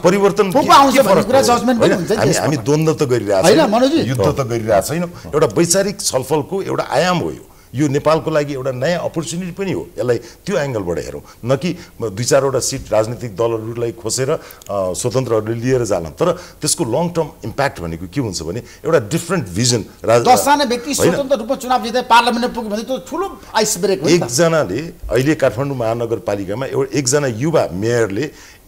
परिवर्तन हामी द्वन्द्व त गरिरहेको युद्ध त गरिरहेको छैनौँ। एउटा वैचारिक छलफलको एउटा आयाम हो यो नेपालको लागि एउटा नयाँ अपर्च्युनिटी पनि हो। यसलाई त्यो एङ्गलबाट हेरौँ, न कि 2-4वटा सिट राजनीतिक दलहरूलाई खोसेर स्वतन्त्रहरूले लिएर जालान्। तर त्यसको लङ टर्म इम्प्याक्ट भनेको के हुन्छ भने एउटा डिफ्रेन्ट भिजन 10 जना व्यक्ति स्वतन्त्र रूपमा चुनाव जिते पार्लियामेन्टमा पुग्यो भने त्यो ठुलो आइस ब्रेक हो। एकजनाले अहिले काठमाडौँ महानगरपालिकामा एकजना युवा मेयरले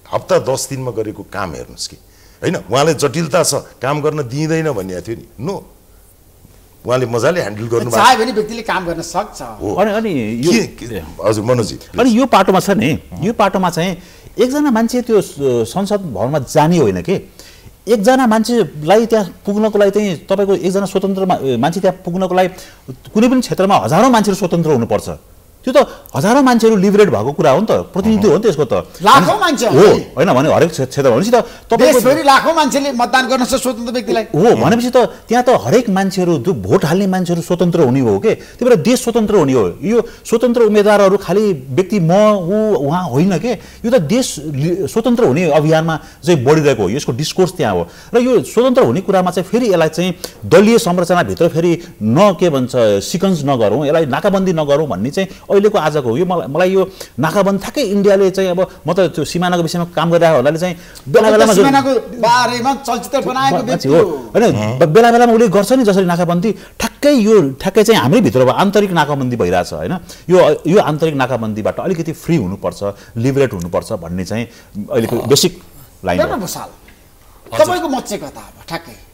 हप्ता 10 दिनमा गरेको काम हेर्नुहोस् कि हैन। उहाँले जटिलता छ, काम गर्न दिइँदैन भनिएको थियो नि, नो उहाँले मजाले ह्यान्डल गर्नु भएको चाहे भने व्यक्तिले काम गर्न सक्छ। अनि यो हजुर मनोजी, अनि यो पाटोमा छ नि, यो पाटोमा चाहिँ एकजना मान्छे त्यो संसद भवनमा जाने होइन कि एकजना मान्छेलाई त्यहाँ पुग्नको लागि चाहिँ तपाईँको एकजना स्वतन्त्र मान्छे त्यहाँ पुग्नको लागि कुनै पनि क्षेत्रमा हजारौँ मान्छेहरू स्वतन्त्र हुनुपर्छ। त्यो त हजारौँ मान्छेहरू लिबरेट भएको कुरा हो नि त, प्रतिनिधि हो नि त यसको त, लाखौँ मान्छे हो होइन भने हरेक क्षेत्र भनेपछि त देशभरि लाखौँ मान्छेले मतदान गर्न सक्छ स्वतन्त्र व्यक्तिलाई हो भनेपछि त त्यहाँ त हरेक मान्छेहरू जो भोट हाल्ने मान्छेहरू स्वतन्त्र हुने हो के, त्यही भएर देश स्वतन्त्र हुने हो। यो स्वतन्त्र उम्मेदवारहरू खालि व्यक्ति म ऊ उहाँ होइन के, यो त देश स्वतन्त्र हुने अभियानमा चाहिँ बढिरहेको हो, यसको डिस्कोर्स त्यहाँ हो। र यो स्वतन्त्र हुने कुरामा चाहिँ फेरि यसलाई चाहिँ दलीय संरचनाभित्र फेरि के भन्छ सिक्वेन्स नगरौँ, यसलाई नाकाबन्दी नगरौँ भन्ने चाहिँ अहिलेको आजको हो। यो मलाई यो नाकाबन्दी ठ्याक्कै इन्डियाले चाहिँ अब म त त्यो सिमानाको विषयमा काम गरिरहेको हुनाले चाहिँ बेला बेलामा सिमानाको बारेमा चलचित्र बनाएको व्यक्ति हो हैन, बेला बेलामा उसले गर्छ नि जसरी नाकाबन्दी, ठ्याक्कै चाहिँ हाम्रै भित्र आन्तरिक नाकाबन्दी भइरहेछ हैन। यो आन्तरिक नाकाबन्दीबाट अलिकति फ्री हुनुपर्छ, लिबरेट हुनुपर्छ भन्ने चाहिँ अहिलेको बेसिक लाइन हो। तपाईको मत चाहिँ कता अब ठ्याक्कै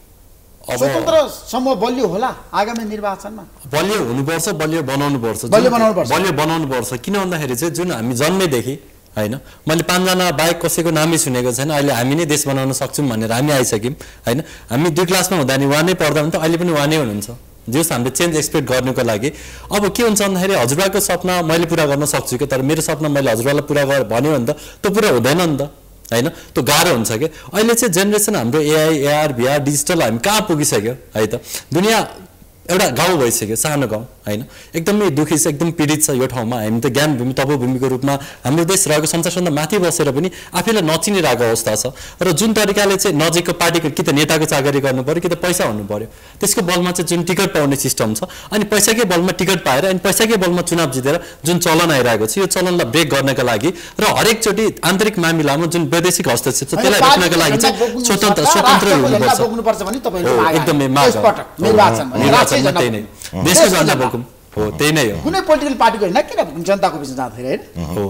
स्वतन्त्रसम्म बलियो होला आगामी निर्वाचनमा? बलियो हुनुपर्छ, बलियो बनाउनुपर्छ, बलियो बनाउनुपर्छ। किन भन्दाखेरि चाहिँ जुन हामी जन्मेदेखि हैन मैले 5 जना बाहेक कसैको नामै सुनेको छैन, अहिले हामी नै देश बनाउन सक्छौँ भनेर हामी आइसक्यौँ हैन। हामी 2 क्लासमा हुँदा नि उहाँ नै पढ्दा भने त अहिले पनि उहाँ नै हुनुहुन्छ, जस हामीले चेन्ज एक्सपेक्ट गर्नुको लागि। अब के हुन्छ भन्दाखेरि हजुरबाको सपना मैले पुरा गर्न सक्छु कि, तर मेरो सपना मैले हजुरबालाई पुरा भन्यो भने त त्यो पुरा हुँदैन नि त हैन, त्यो गाह्रो हुन्छ कि। अहिले चाहिँ जेनेरेसन हाम्रो एआई एआर भिआर डिजिटल हामी कहाँ पुगिसक्यो है त, दुनियाँ एउटा गाउँ भइसक्यो, सानो गाउँ हैन, एकदमै दुखी छ, एकदम पीडित छ यो ठाउँमा। हामी त ज्ञान भूमि तपोभूमिको रूपमा हाम्रो देश रहेको संसारभन्दा माथि बसेर पनि आफैलाई नचिनिरहेको अवस्था छ। र जुन तरिकाले चाहिँ नजिकको पार्टीको कि त नेताको चाकरी गर्नु पर्यो कि त पैसा हुनु पर्यो, त्यसको बलमा चाहिँ जुन टिकट पाउने सिस्टम छ, अनि पैसाकै बलमा टिकट पाएर अनि पैसाकै बलमा चुनाव जितेर जुन चलन आइरहेको छ, यो चलनलाई ब्रेक गर्नका लागि र हरेकचोटि आन्तरिक मामिलामा जुन वैदेशिक हस्तक्षेप छ त्यसलाई रोक्नका लागि चाहिँ स्वतन्त्र हुनुपर्छ भने तपाईहरुको माग एकदमै माग निर्वाचन त्यही नै देशको जनता बोकुम हो, त्यही नै हो। कुनै पोलिटिकल पार्टीको हैन, किन जनताको बिचमा जाँदाखेरि हैन हो,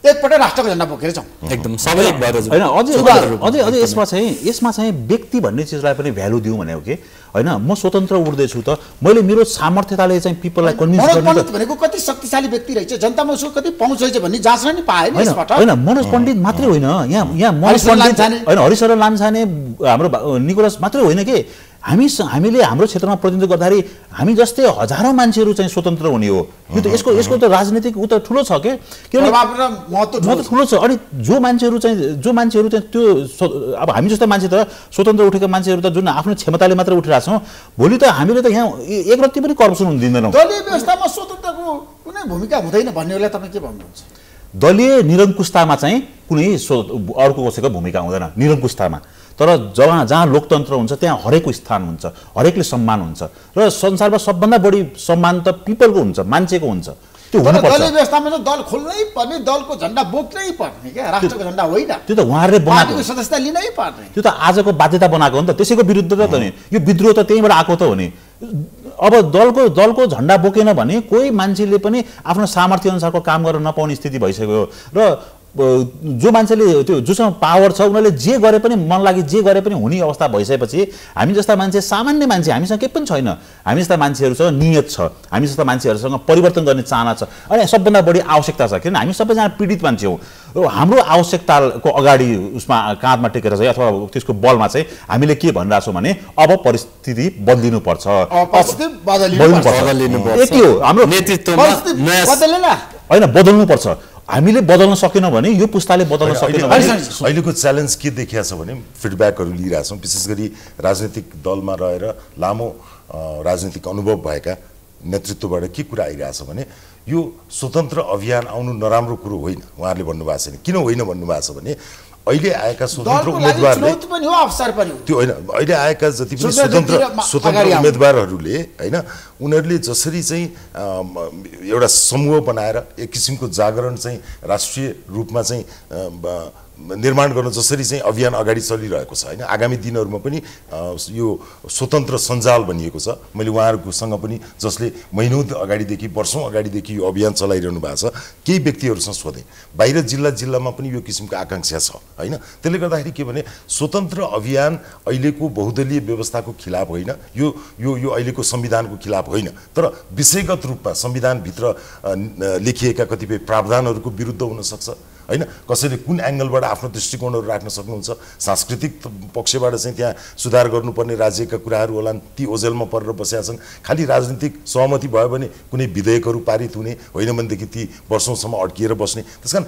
एकपटक राष्ट्रको झण्डा बोकेर जाउँ एकदम सबै एक भएर हैन। अझै यसमा चाहिँ व्यक्ति भन्ने चिजलाई पनि भ्यालु दिउँ भनेको के हैन। म स्वतन्त्र उड्दैछु त मैले मेरो सामर्थ्यताले चाहिँ पिपललाई कन्भिन्स गर्ने भनेको कति शक्तिशाली व्यक्ति रहेछ, जनतामा उसको कति पहुँच रहेछ भन्ने जाँच्न नि पाए नि यसबाट हैन। मनोज पण्डित मात्रै होइन, यहाँ मनोज पण्डित हैन, हरिशरण लामिछाने हाम्रो निकोलस मात्रै होइन के, हामीले हाम्रो क्षेत्रमा प्रतिनिधित्व गर्दाखेरि हामी जस्तै हजारौँ मान्छेहरू चाहिँ स्वतन्त्र हुने हो। यो त यसको त राजनीतिक उ त ठुलो छ के, किनभने महत्त्व ठुलो छ। अनि जो मान्छेहरू चाहिँ त्यो अब हामी जस्तो मान्छे त स्वतन्त्र उठेका मान्छेहरू त जुन आफ्नो क्षमताले मात्र उठिरहेको छौँ, भोलि त हामीले त यहाँ एक रत्ती पनि करप्सन हुन दिँदैनौँ। दलीय व्यवस्थामा स्वतन्त्रको कुनै भूमिका हुँदैन भन्नेलाई तपाईँ के भन्नुहुन्छ? दलीय निरङ्कुशतामा चाहिँ कुनै अर्को कसैको भूमिका हुँदैन निरङ्कुशतामा, तर जहाँ लोकतन्त्र हुन्छ त्यहाँ हरेकको स्थान हुन्छ, हरेकले सम्मान हुन्छ, र संसारमा सबभन्दा बढी सम्मान त पिपलको हुन्छ, मान्छेको हुन्छ। त्यो हुनुपर्छ। दलीय व्यवस्थामा चाहिँ दल खोल्नै पर्ने, दलको झण्डा बोक्नै पर्ने क्या, राष्ट्रको झण्डा होइन। त्यो त उहाँहरूले बनाएको सदस्यता लिनै पर्ने, त्यो त आजको बाध्यता बनाएको हो नि त, त्यसैको विरुद्ध त नि यो विद्रोह त त्यहीँबाट आएको त हो नि। अब दलको झण्डा बोकेन भने कोही मान्छेले पनि आफ्नो सामर्थ्य अनुसारको काम गर्न नपाउने स्थिति भइसक्यो। र जो मान्छेले त्यो जोसँग पावर छ उनीहरूले जे गरे पनि मन लागि जे गरे पनि हुने अवस्था भइसकेपछि हामी जस्ता मान्छे सामान्य मान्छे हामीसँग केही पनि छैन हामी जस्ता मान्छेहरूसँग नियत छ हामी जस्ता मान्छेहरूसँग परिवर्तन गर्ने चाहना छ अनि सबभन्दा बढी आवश्यकता छ किनभने हामी सबैजना पीडित मान्छे हौँ हाम्रो आवश्यकताको अगाडि उसमा काँधमा टेकेर चाहिँ अथवा त्यसको बलमा चाहिँ हामीले के भनिरहेछौँ भने अब परिस्थिति बदलिनुपर्छ यति हो हाम्रो नेतृत्वमा होइन बदल्नुपर्छ हामीले बदल्न सकेनौँ भने यो पुस्ताले बदल्न सकेन भने अहिलेको च्यालेन्ज के देखिया छ भने फिडब्याकहरू लिइरहेछौँ विशेष गरी राजनीतिक दलमा रहेर लामो राजनीतिक अनुभव भएका नेतृत्वबाट के कुरा आइरहेछ भने यो स्वतन्त्र अभियान आउनु नराम्रो कुरो होइन उहाँहरूले भन्नुभएको छैन किन होइन भन्नुभएको छ भने अहिले आएका स्वतन्त्र उम्मेदवारले त्यो होइन अहिले आएका जति पनि स्वतन्त्र उम्मेदवारहरूले होइन उनीहरूले जसरी चाहिँ एउटा समूह बनाएर एक किसिमको जागरण चाहिँ राष्ट्रिय रूपमा चाहिँ निर्माण गर्न जसरी चाहिँ अभियान अगाडि चलिरहेको छ होइन आगामी दिनहरूमा पनि यो स्वतन्त्र सञ्जाल बनिएको छ मैले उहाँहरूकोसँग पनि जसले महिनौँ अगाडिदेखि वर्षौँ अगाडिदेखि यो अभियान चलाइरहनु भएको छ केही व्यक्तिहरूसँग सोधेँ बाहिर जिल्लामा पनि यो किसिमको आकाङ्क्षा छ होइन त्यसले गर्दाखेरि के भने स्वतन्त्र अभियान अहिलेको बहुदलीय व्यवस्थाको खिलाफ होइन यो यो यो अहिलेको संविधानको खिलाफ होइन तर विषयगत रूपमा संविधानभित्र लेखिएका कतिपय प्रावधानहरूको विरुद्ध हुन सक्छ होइन कसैले कुन एंगलबाट आफ्नो दृष्टिकोणहरू राख्न सक्नुहुन्छ सांस्कृतिक पक्षबाट चाहिँ त्यहाँ सुधार गर्नुपर्ने राज्यका कुराहरू होलान् ती ओझेलमा परेर बसेका छन् खालि राजनीतिक सहमति भयो भने कुनै विधेयकहरू पारित हुने होइन भनेदेखि ती वर्षौंसम्म अड्किएर बस्ने त्यसकारण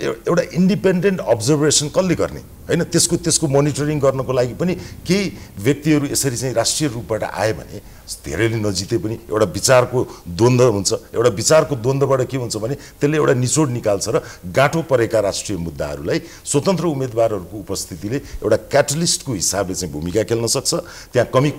एउटा इन्डिपेन्डेन्ट अब्जर्भेसन कसले गर्ने होइन त्यसको मोनिटरिङ गर्नको लागि पनि केही व्यक्तिहरू यसरी चाहिँ राष्ट्रिय रूपबाट आए भने धेरैले नजिते पनि एउटा विचारको द्वन्द्व हुन्छ एउटा विचारको द्वन्द्वबाट के हुन्छ भने त्यसले एउटा निचोड निकाल्छ र गाँठो परेका राष्ट्रिय मुद्दाहरूलाई स्वतन्त्र उम्मेदवारहरूको उपस्थितिले एउटा क्याटलिस्टको हिसाबले चाहिँ भूमिका खेल्न सक्छ त्यहाँ कमी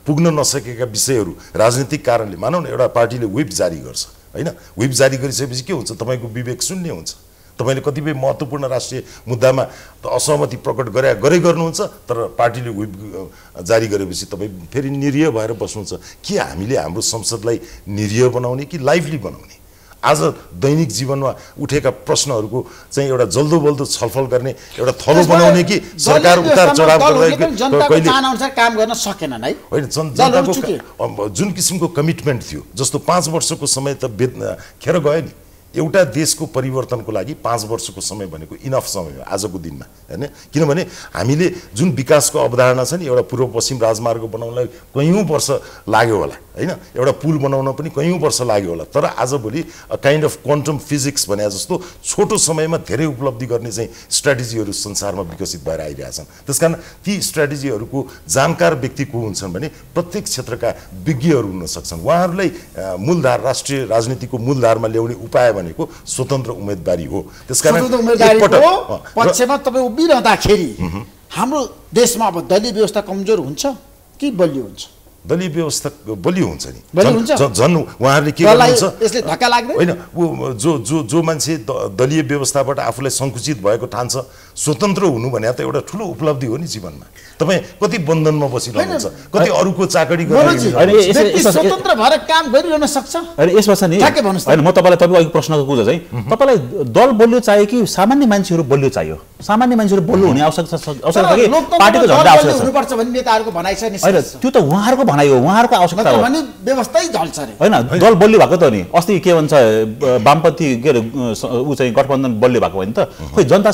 पुग्न नसकेका विषयहरू राजनीतिक कारणले मानौँ न एउटा पार्टीले व्हिप जारी गर्छ होइन व्हिप जारी गरिसकेपछि के हुन्छ तपाईँको विवेक शून्य हुन्छ तपाईले कतिपय महत्त्वपूर्ण राष्ट्रिय मुद्दामा असहमति प्रकट गरे गर्नुहुन्छ तर पार्टीले व्हिप जारी गरेपछि तपाई फेरि निरीह भएर बस्नुहुन्छ के हामीले हाम्रो संसदलाई निरीह बनाउने कि लाइभली बनाउने आज दैनिक जीवनमा उठेका प्रश्नहरूको चाहिँ एउटा जल्दो बल्दो छलफल गर्ने एउटा थलो बनाउने कि सरकार उतार चढाव गर्दै जनताको चाहनाअनुसार काम गर्न सकेनन् है होइन जनताको जुन किसिमको कमिटमेन्ट थियो जस्तो 5 वर्षको समय त खेर गयो नि एउटा देशको परिवर्तनको लागि 5 वर्षको समय भनेको इनफ समय हो आजको दिनमा हैन किनभने हामीले जुन विकासको अवधारणा छ नि एउटा पूर्व पश्चिम राजमार्ग बनाउनलाई कयौं वर्ष लाग्यो होला हैन एउटा पुल बनाउन पनि कयौं वर्ष लाग्यो होला तर आजभोलि a kind of quantum physics भने जस्तो छोटो समयमा धेरै उपलब्धि गर्ने चाहिँ स्ट्र्याटेजीहरू संसारमा विकसित भएर आइरहेछन् त्यसकारण ती स्ट्र्याटेजीहरूको जानकार व्यक्ति को हुन्छन् भने प्रत्येक क्षेत्रका विज्ञहरू हुन सक्छन् उहाँहरूलाई मूलधार राष्ट्रिय राजनीतिको मूलधारमा ल्याउने उपाय भनेको स्वतन्त्र उम्मेदवारी हो त्यसकारण पक्षमा तपाई उभिरहँदाखेरि हाम्रो देशमा अब दलीय व्यवस्था कमजोर हुन्छ कि बलियो हुन्छ दलीय व्यवस्था बलियो हुन्छ नि जन उहाँहरूले के गर्नुहुन्छ यसले धक्का लाग्दैन हैन जो मान्छे दलीय व्यवस्थाबाट आफूलाई संकुचित भएको ठान्छ स्वतन्त्र हुनु भने त एउटा ठूलो उपलब्धि हो नि जीवनमा तपाई कति बन्धनमा बसिरहनुहुन्छ कति अरूको चाकडी गर्ने स्वतन्त्र भएर काम गरिरहन सक्छ अनि यसमा छ नि हैन म तपाईलाई तपाईको प्रश्नको कुरो चाहिँ तपाईलाई दल बलियो चाहियो कि सामान्य मान्छेहरु बलियो चाहियो सामान्य मान्छेहरु बलियो हुने आवश्यकता छ कि पार्टीको झण्डा आवश्यक छ हुनुपर्छ भन्ने नेताहरुको भनाइ छ नि हैन त्यो त उहाँहरुको भनाइ हो उहाँहरुको आवश्यकता हो भने व्यवस्थै झल्छ रे हैन दल बलियो भएको त नि अस्ति के भन्छ वामपन्थी के उ चाहिँ गठबन्धन बलियो भएको होइन त खोइ जनता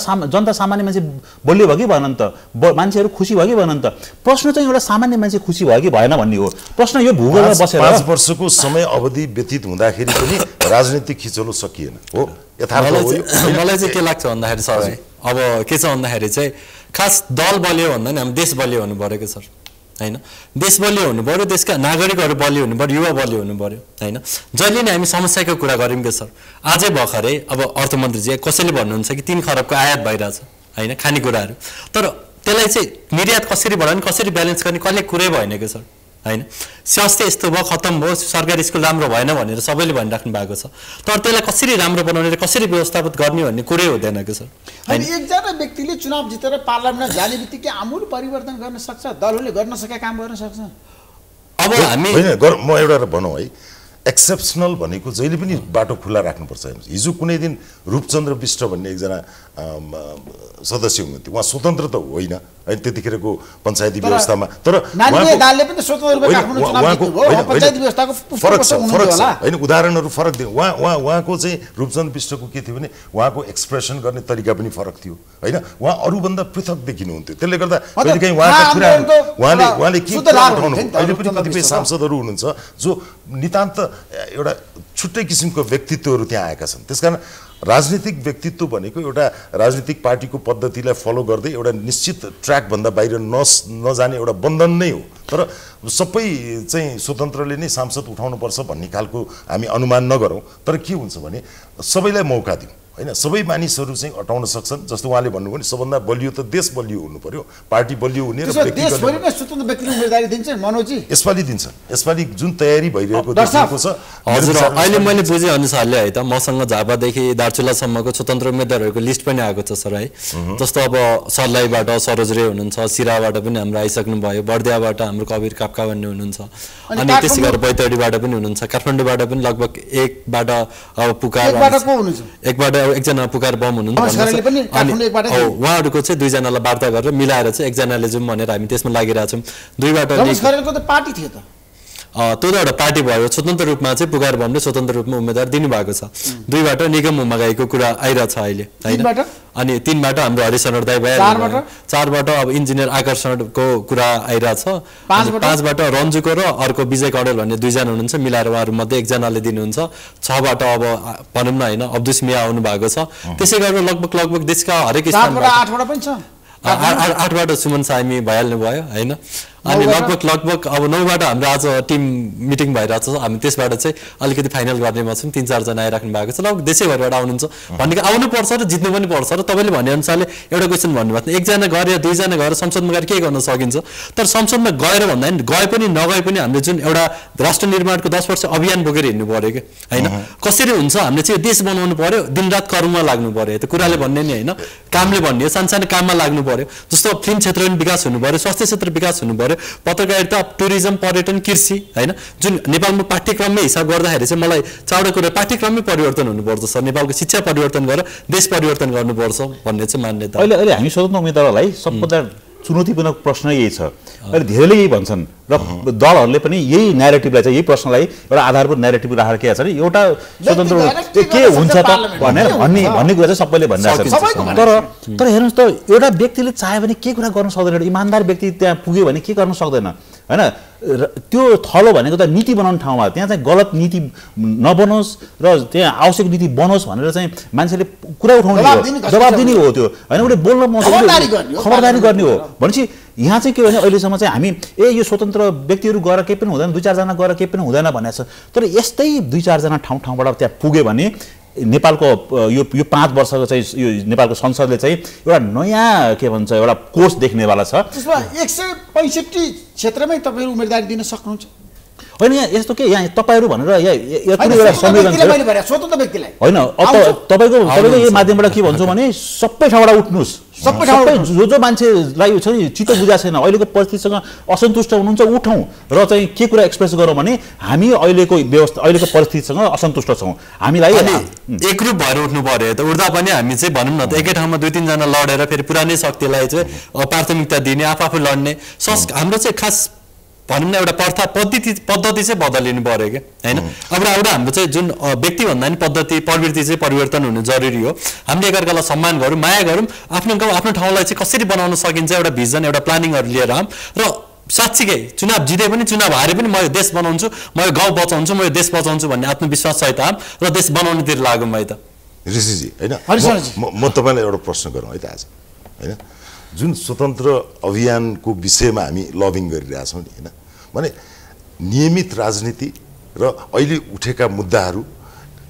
सामान्य मान्छे बलियो भयो कि भएन त मान्छेहरु खुसी भयो कि भएन त प्रश्न चाहिँ एउटा सामान्य मान्छे खुसी भयो कि भएन भन्ने हो प्रश्न यो भूगोलमा बसेर 5 वर्षको समय अवधि व्यतीत हुँदाखेरि पनि राजनीतिक खिचलो सकिएन हो यथार्थ हो मलाई चाहिँ के लाग्छ भन्दाखेरि सर अब के छ भन्दाखेरि चाहिँ खास दल बलियो भन्दा नि हामी देश बलियो हुनु पर्यो के सर हैन देश बलियो हुनु पर्यो देशका नागरिकहरू बलियो हुनु पर्यो युवा बलियो हुनु पर्यो हैन जहिले नै हामी समस्याको कुरा गर्यौं के सर आजै भर्खरै अब अर्थमन्त्रीजी कसैले भन्नुहुन्छ कि 3 खरबको आयात भइराछ हैन खानेकुराहरू तर त्यसलाई चाहिँ निर्यात कसरी बढाउने कसरी ब्यालेन्स गर्ने कहिले कुरै भएन के सर हैन स्वास्थ्य यस्तो भयो खत्म भयो सरकारी स्कुल राम्रो भएन भनेर सबैले भनिराख्नु भएको छ तर त्यसलाई कसरी राम्रो बनाउने र कसरी व्यवस्थापित गर्ने भन्ने कुरै हुँदैन के सर हैन एकजना व्यक्तिले चुनाव जितेर पार्लियामेन्टमा जाने बित्तिकै आमूल परिवर्तन गर्न सक्छ दलहरूले गर्न सकेका काम गर्न सक्छ अब हामी हैन म एउटा भनौं है एक्सेप्सनल भनेको जहिले पनि बाटो खुला राख्नुपर्छ। हिजो कुनै दिन रूपचन्द्र विष्ट भन्ने एकजना सदस्य हुनुहुन्थ्यो, उहाँ स्वतन्त्र त होइन है त्यतिखेरको पञ्चायती व्यवस्थामा, तर फरक छ होइन, उदाहरणहरू फरक थियो। उहाँको चाहिँ रूपचन्द्र विष्टको के थियो भने उहाँको एक्सप्रेसन गर्ने तरिका पनि फरक थियो होइन, उहाँ अरूभन्दा पृथक देखिनुहुन्थ्यो। त्यसले गर्दा कहिलेकाहीँ उहाँका कुराहरू उहाँले के उठाउनु, अहिले पनि कतिपय सांसदहरू हुनुहुन्छ जो नितान्त एउटा छुट्टै किसिमको व्यक्तित्वहरू त्यहाँ आएका छन्। त्यसकारण राजनीतिक व्यक्तित्व भनेको एउटा राजनीतिक पार्टीको पद्धतिलाई फलो गर्दै एउटा निश्चित ट्र्याकभन्दा बाहिर नजाने एउटा बन्धन नै हो। तर सबै चाहिँ स्वतन्त्रले नै सांसद उठाउनुपर्छ भन्ने खालको हामी अनुमान नगरौँ। तर के हुन्छ भने सबैलाई मौका दिउँ होइन, सबै मानिसहरू चाहिँ अटाउन सक्छन्। जस्तो उहाँले भन्नुभयो नि सबभन्दा बलियो त देश बलियो हुनु पर्यो, पार्टी बलियो हुने र स्वतन्त्र व्यक्तिले उम्मेदवारी दिन्छ मनोजी, यसपालि दिन्छन्। यसपालि जुन तयारी भइरहेको देखिएको छ। हजुर, अहिले मैले बुझे अनुसारले है त मसँग झापादेखि दार्चुलासम्मको स्वतन्त्र उम्मेदवारहरूको लिस्ट पनि आएको छ सर है। जस्तो अब सर्लाहीबाट सरोज रे हुनुहुन्छ, सिराबाट पनि हाम्रो आइसक्नु भयो, बर्दियाबाट हाम्रो कबीर काप्का भन्ने हुनुहुन्छ, अनि त्यसै गरेर बैतडीबाट पनि हुनुहुन्छ, काठमाडौँबाट पनि लगभग एकबाट अब पुकार, एकबाट एकजना पुकार बम हुनुहुन्छ, उहाँहरूको चाहिँ दुईजनालाई वार्ता गरेर मिलाएर चाहिँ एकजनाले जाउँ भनेर हामी त्यसमा लागिरहेको छौँ। दुईबाट पार्टी थियो त त्यो एउटा पार्टी भयो, स्वतन्त्र रूपमा चाहिँ पुकार बमले स्वतन्त्र रूपमा उम्मेदवार दिनुभएको छ। दुईबाट निगम उमागाईको कुरा आइरहेछ अहिले होइन, अनि तीनबाट हाम्रो हरिशरण दाई भइहाल्यो, चारबाट अब इन्जिनियर आकर्षणको कुरा आइरहेछ, पाँचबाट रन्जुको र अर्को विजय कौडेल भन्ने दुईजना हुनुहुन्छ, मिलाएर उहाँहरूमध्ये एकजनाले दिनुहुन्छ, छबाट अब भनौँ न होइन अब्दुस मिया आउनु भएको छ। त्यसै गरेर लगभग देशका हरेक स्थानमा 8बाट सुमन सामी भइहाल्नु भयो होइन, अनि लगभग अब 9बाट हाम्रो आज टिम मिटिङ भइरहेको छ, हामी त्यसबाट चाहिँ अलिकति फाइनल गर्नेमा छौँ। 3-4 जना आइराख्नु भएको छ, लगभग देशैभरिबाट आउनुहुन्छ भनेको आउनुपर्छ र जित्नु पनि पर्छ। र तपाईँले भनेअनुसारले एउटा क्वेसन भन्नुभएको थियो, एकजना गएर या दुईजना गएर संसदमा गएर के गर्न सकिन्छ, तर संसदमा गएर भन्दा नि गए पनि नगए पनि हामीले जुन एउटा राष्ट्र निर्माणको 10 वर्ष अभियान बोकेर हिँड्नु पऱ्यो कि होइन। कसरी हुन्छ, हामीले चाहिँ देश बनाउनु पऱ्यो, दिनरात कर्ममा लाग्नु पऱ्यो, त्यो कुराले भन्ने नि होइन, कामले भन्ने हो, सानसानो काममा लाग्नु पऱ्यो। जस्तो फिल्म क्षेत्र पनि विकास हुनु पऱ्यो, स्वास्थ्य क्षेत्र विकास हुनु पऱ्यो, पत्रकारिता, टुरिज्म, पर्यटन, कृषि होइन। जुन नेपालमा पाठ्यक्रममै हिसाब गर्दाखेरि चाहिँ मलाई चारवटा कुरा पाठ्यक्रममै परिवर्तन हुनुपर्छ सर, नेपालको शिक्षा परिवर्तन गरेर देश परिवर्तन गर्नुपर्छ भन्ने चाहिँ मान्यता। अहिले हामी स्वतन्त्र उम्मेदवारलाई सबभन्दा चुनौतीपूर्ण प्रश्न यही छ। अहिले धेरैले यही भन्छन् र दलहरूले पनि यही न्यारेटिभलाई चाहिँ यही प्रश्नलाई एउटा आधारभूत न्यारेटिभ राखेर के छ भने एउटा स्वतन्त्र के हुन्छ त भनेर भन्ने कुरा चाहिँ सबैले भनिरहेको छ। तर हेर्नुहोस् त एउटा व्यक्तिले चाह्यो भने के कुरा गर्न सक्दैन, एउटा इमान्दार व्यक्ति त्यहाँ पुग्यो भने के गर्न सक्दैन होइन। त्यो थलो भनेको त नीति बनाउने ठाउँमा त्यहाँ चाहिँ गलत नीति नबनोस् र त्यहाँ आवश्यक नीति बनोस् भनेर चाहिँ मान्छेले कुरा उठाउने हो, जवाब दिने हो त्यो होइन, उसले बोल्न खबरदारी गर्ने हो भनेपछि यहाँ चाहिँ के भने अहिलेसम्म चाहिँ हामी यो स्वतन्त्र व्यक्तिहरू गएर केही पनि हुँदैन, 2-4 जना गएर केही पनि हुँदैन भनेको छ। तर यस्तै 2-4 जना ठाउँबाट त्यहाँ पुग्यो भने नेपालको यो 5 वर्षको चाहिँ यो नेपालको संसदले चाहिँ एउटा नयाँ के भन्छ एउटा कोर्स देख्नेवाला छ। 165 क्षेत्रमै तपाईँहरू उम्मेदवारी दिन सक्नुहुन्छ होइन। यहाँ यस्तो के यहाँ तपाईँहरू भनेर यहाँ कुनै एउटा संविधान स्वतन्त्र व्यक्तिलाई होइन, तपाईँको यो माध्यमबाट के भन्छु भने सबै ठाउँबाट उठ्नुहोस्, सबै जो मान्छेलाई छ नि चित्त बुझाएको छैन, अहिलेको परिस्थितिसँग असन्तुष्ट हुनुहुन्छ, उठौँ र चाहिँ के कुरा एक्सप्रेस गरौँ भने हामी अहिलेको व्यवस्था अहिलेको परिस्थितिसँग असन्तुष्ट छौँ, हामीलाई एकरूप भएर उठ्नु पर्यो। त उठ्दा पनि हामी चाहिँ भनौँ न त एकै ठाउँमा 2-3 जना लडेर फेरि पुरानै शक्तिलाई चाहिँ प्राथमिकता दिने, आफू लड्ने हाम्रो चाहिँ खास भनौँ न एउटा पद्धति चाहिँ बदलिनु पऱ्यो क्या होइन। अब एउटा हाम्रो चाहिँ जुन व्यक्ति भन्दा पनि प्रवृत्ति चाहिँ परिवर्तन हुनु जरुरी हो। हामीले एकअर्कालाई सम्मान गरौँ, माया गरौँ, आफ्नो गाउँ आफ्नो ठाउँलाई चाहिँ कसरी बनाउन सकिन्छ एउटा भिजन एउटा प्लानिङहरू लिएर आऊँ र साँच्चीकै चुनाव जिते पनि चुनाव हारे पनि म यो देश बनाउँछु, म यो गाउँ बचाउँछु, म यो देश बचाउँछु भन्ने आत्मविश्वास सहित आऊँ र देश बनाउनेतिर लागौँ है त। ऋषिजी होइन, म तपाईँलाई एउटा प्रश्न गरौँ है त आज होइन, जुन स्वतन्त्र अभियानको विषयमा हामी लबिङ गरिरहेछौँ नि होइन, माने नियमित राजनीति र अहिले उठेका मुद्दाहरू